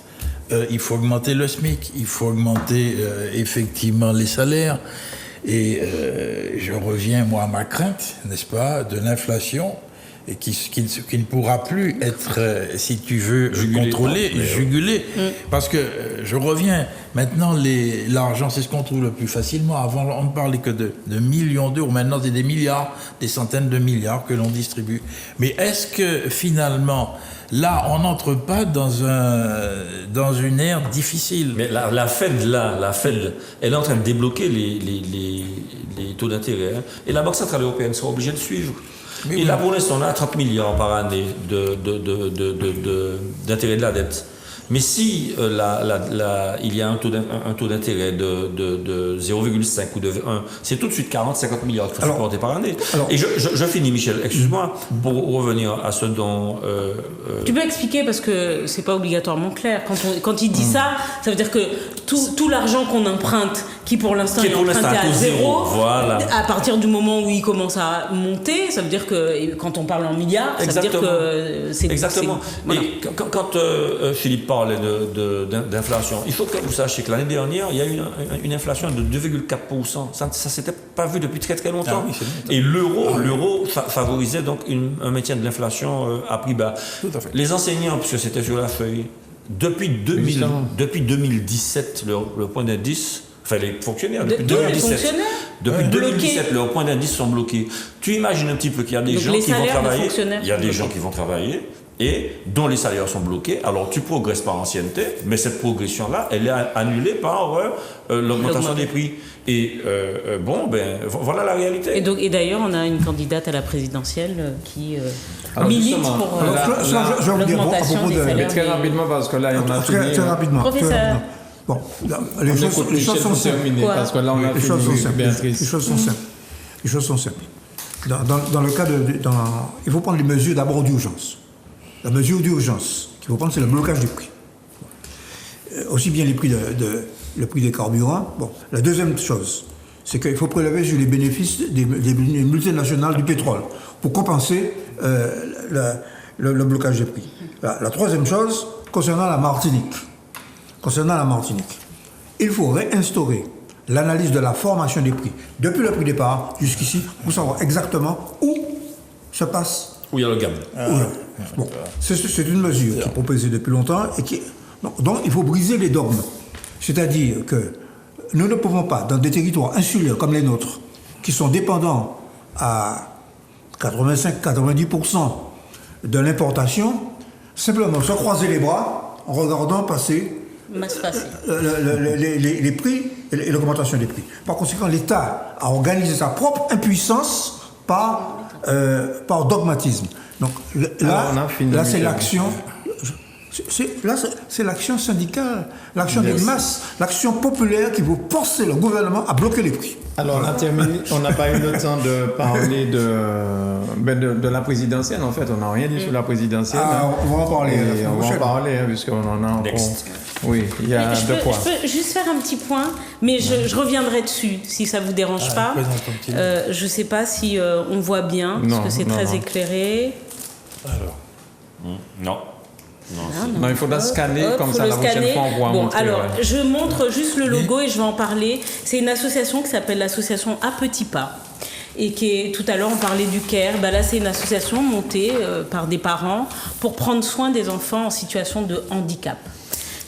Il faut augmenter le SMIC. Il faut augmenter effectivement les salaires. Et je reviens, moi, à ma crainte, n'est-ce pas, de l'inflation. Et qui ne pourra plus être, si tu veux, contrôlé, jugulé. Parce que, je reviens, maintenant, l'argent, c'est ce qu'on trouve le plus facilement. Avant, on ne parlait que de millions d'euros. Maintenant, c'est des milliards, des centaines de milliards que l'on distribue. Mais est-ce que, finalement, là, on n'entre pas dans une ère difficile? Mais la Fed, elle est en train de débloquer les taux d'intérêt. Et la Banque Centrale Européenne sera obligée de suivre. Et là, pour l'instant, on a 30 milliards par année d'intérêt de la dette. Mais si il y a un taux d'intérêt de 0,5 ou de 1, c'est tout de suite 40-50 milliards qu'il faut supporter par année. Et je finis, Michel, excuse-moi, pour revenir à ce dont... Tu peux expliquer, parce que c'est pas obligatoirement clair. Quand il dit ça veut dire que tout l'argent qu'on emprunte, qui pour l'instant est emprunté à zéro, voilà. À partir du moment où il commence à monter, ça veut dire que, quand on parle en milliards, ça veut dire que c'est... Exactement. Voilà. Et quand Philippe parlait d'inflation, il faut que vous sachiez que l'année dernière, il y a eu une inflation de 2,4%. Ça ne s'était pas vu depuis très très longtemps. Ah oui, et l'euro favorisait donc un maintien de l'inflation à prix bas. Tout à fait. Les enseignants, puisque c'était sur la feuille, depuis 2017, le point d'indice, enfin les fonctionnaires, depuis 2017, leurs points d'indice sont bloqués. Tu imagines un petit peu qu'il y a des gens qui vont travailler, il y a des gens qui vont travailler et dont les salaires sont bloqués. Alors tu progresses par ancienneté, mais cette progression-là, elle est annulée par l'augmentation des prix. Et voilà la réalité. Et d'ailleurs, on a une candidate à la présidentielle qui milite justement, pour à propos l'augmentation des de- salaires. Mais très rapidement, parce que là, on a fini. Très rapidement. Professeur. Bon, les choses sont simples. Parce que là, on a Les choses sont fini, simples. Béatrice. Les choses sont simples. Les choses sont simples. Dans le cas il faut prendre les mesures d'abord d'urgence. La mesure d'urgence qu'il faut prendre, c'est le blocage des prix. Aussi bien les prix le prix des carburants. Bon, la deuxième chose, c'est qu'il faut prélever sur les bénéfices des multinationales du pétrole pour compenser le blocage des prix. La troisième chose, concernant la Martinique, il faut réinstaurer l'analyse de la formation des prix depuis le prix départ jusqu'ici pour savoir exactement où se passe. Où il y a le gamme. Bon, c'est une mesure qui est proposée depuis longtemps et donc il faut briser les dogmes. C'est-à-dire que nous ne pouvons pas, dans des territoires insulaires comme les nôtres, qui sont dépendants à 85-90% de l'importation, simplement se croiser les bras en regardant passer les prix et l'augmentation des prix. Par conséquent, l'État a organisé sa propre impuissance par dogmatisme. Donc là c'est l'action. C'est l'action syndicale, l'action des masses, l'action populaire qui veut forcer le gouvernement à bloquer les prix. Alors, on a terminé, on n'a pas eu le temps de parler de la présidentielle. En fait, on n'a rien dit sur la présidentielle. On va en parler. On va en parler, puisqu'on en a encore. Oui, il y a de quoi. Je peux juste faire un petit point, mais je reviendrai dessus, si ça ne vous dérange pas. Je ne sais pas si on voit bien, parce que c'est très éclairé. Alors. Non. Non, il faudra scanner, comme ça la prochaine fois on voit montrer. Alors, je montre juste le logo et je vais en parler. C'est une association qui s'appelle l'association À Petits Pas. Et tout à l'heure on parlait du CARE. Là, c'est une association montée par des parents pour prendre soin des enfants en situation de handicap.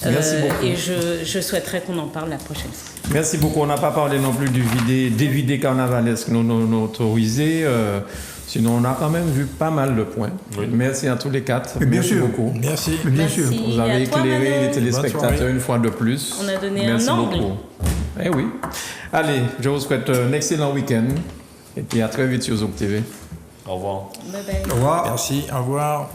Merci beaucoup. Et je souhaiterais qu'on en parle la prochaine fois. Merci beaucoup. On n'a pas parlé non plus des vidés carnavalesques non autorisés. Sinon, on a quand même vu pas mal de points. Oui. Merci à tous les quatre. Merci beaucoup. Merci. Bien sûr. Vous avez éclairé les téléspectateurs une fois de plus. On a donné Merci un angle. beaucoup. Eh oui. Allez, je vous souhaite un excellent week-end. Et puis à très vite sur Zouk TV. Au revoir. Bye bye. Au revoir. Merci. Au revoir.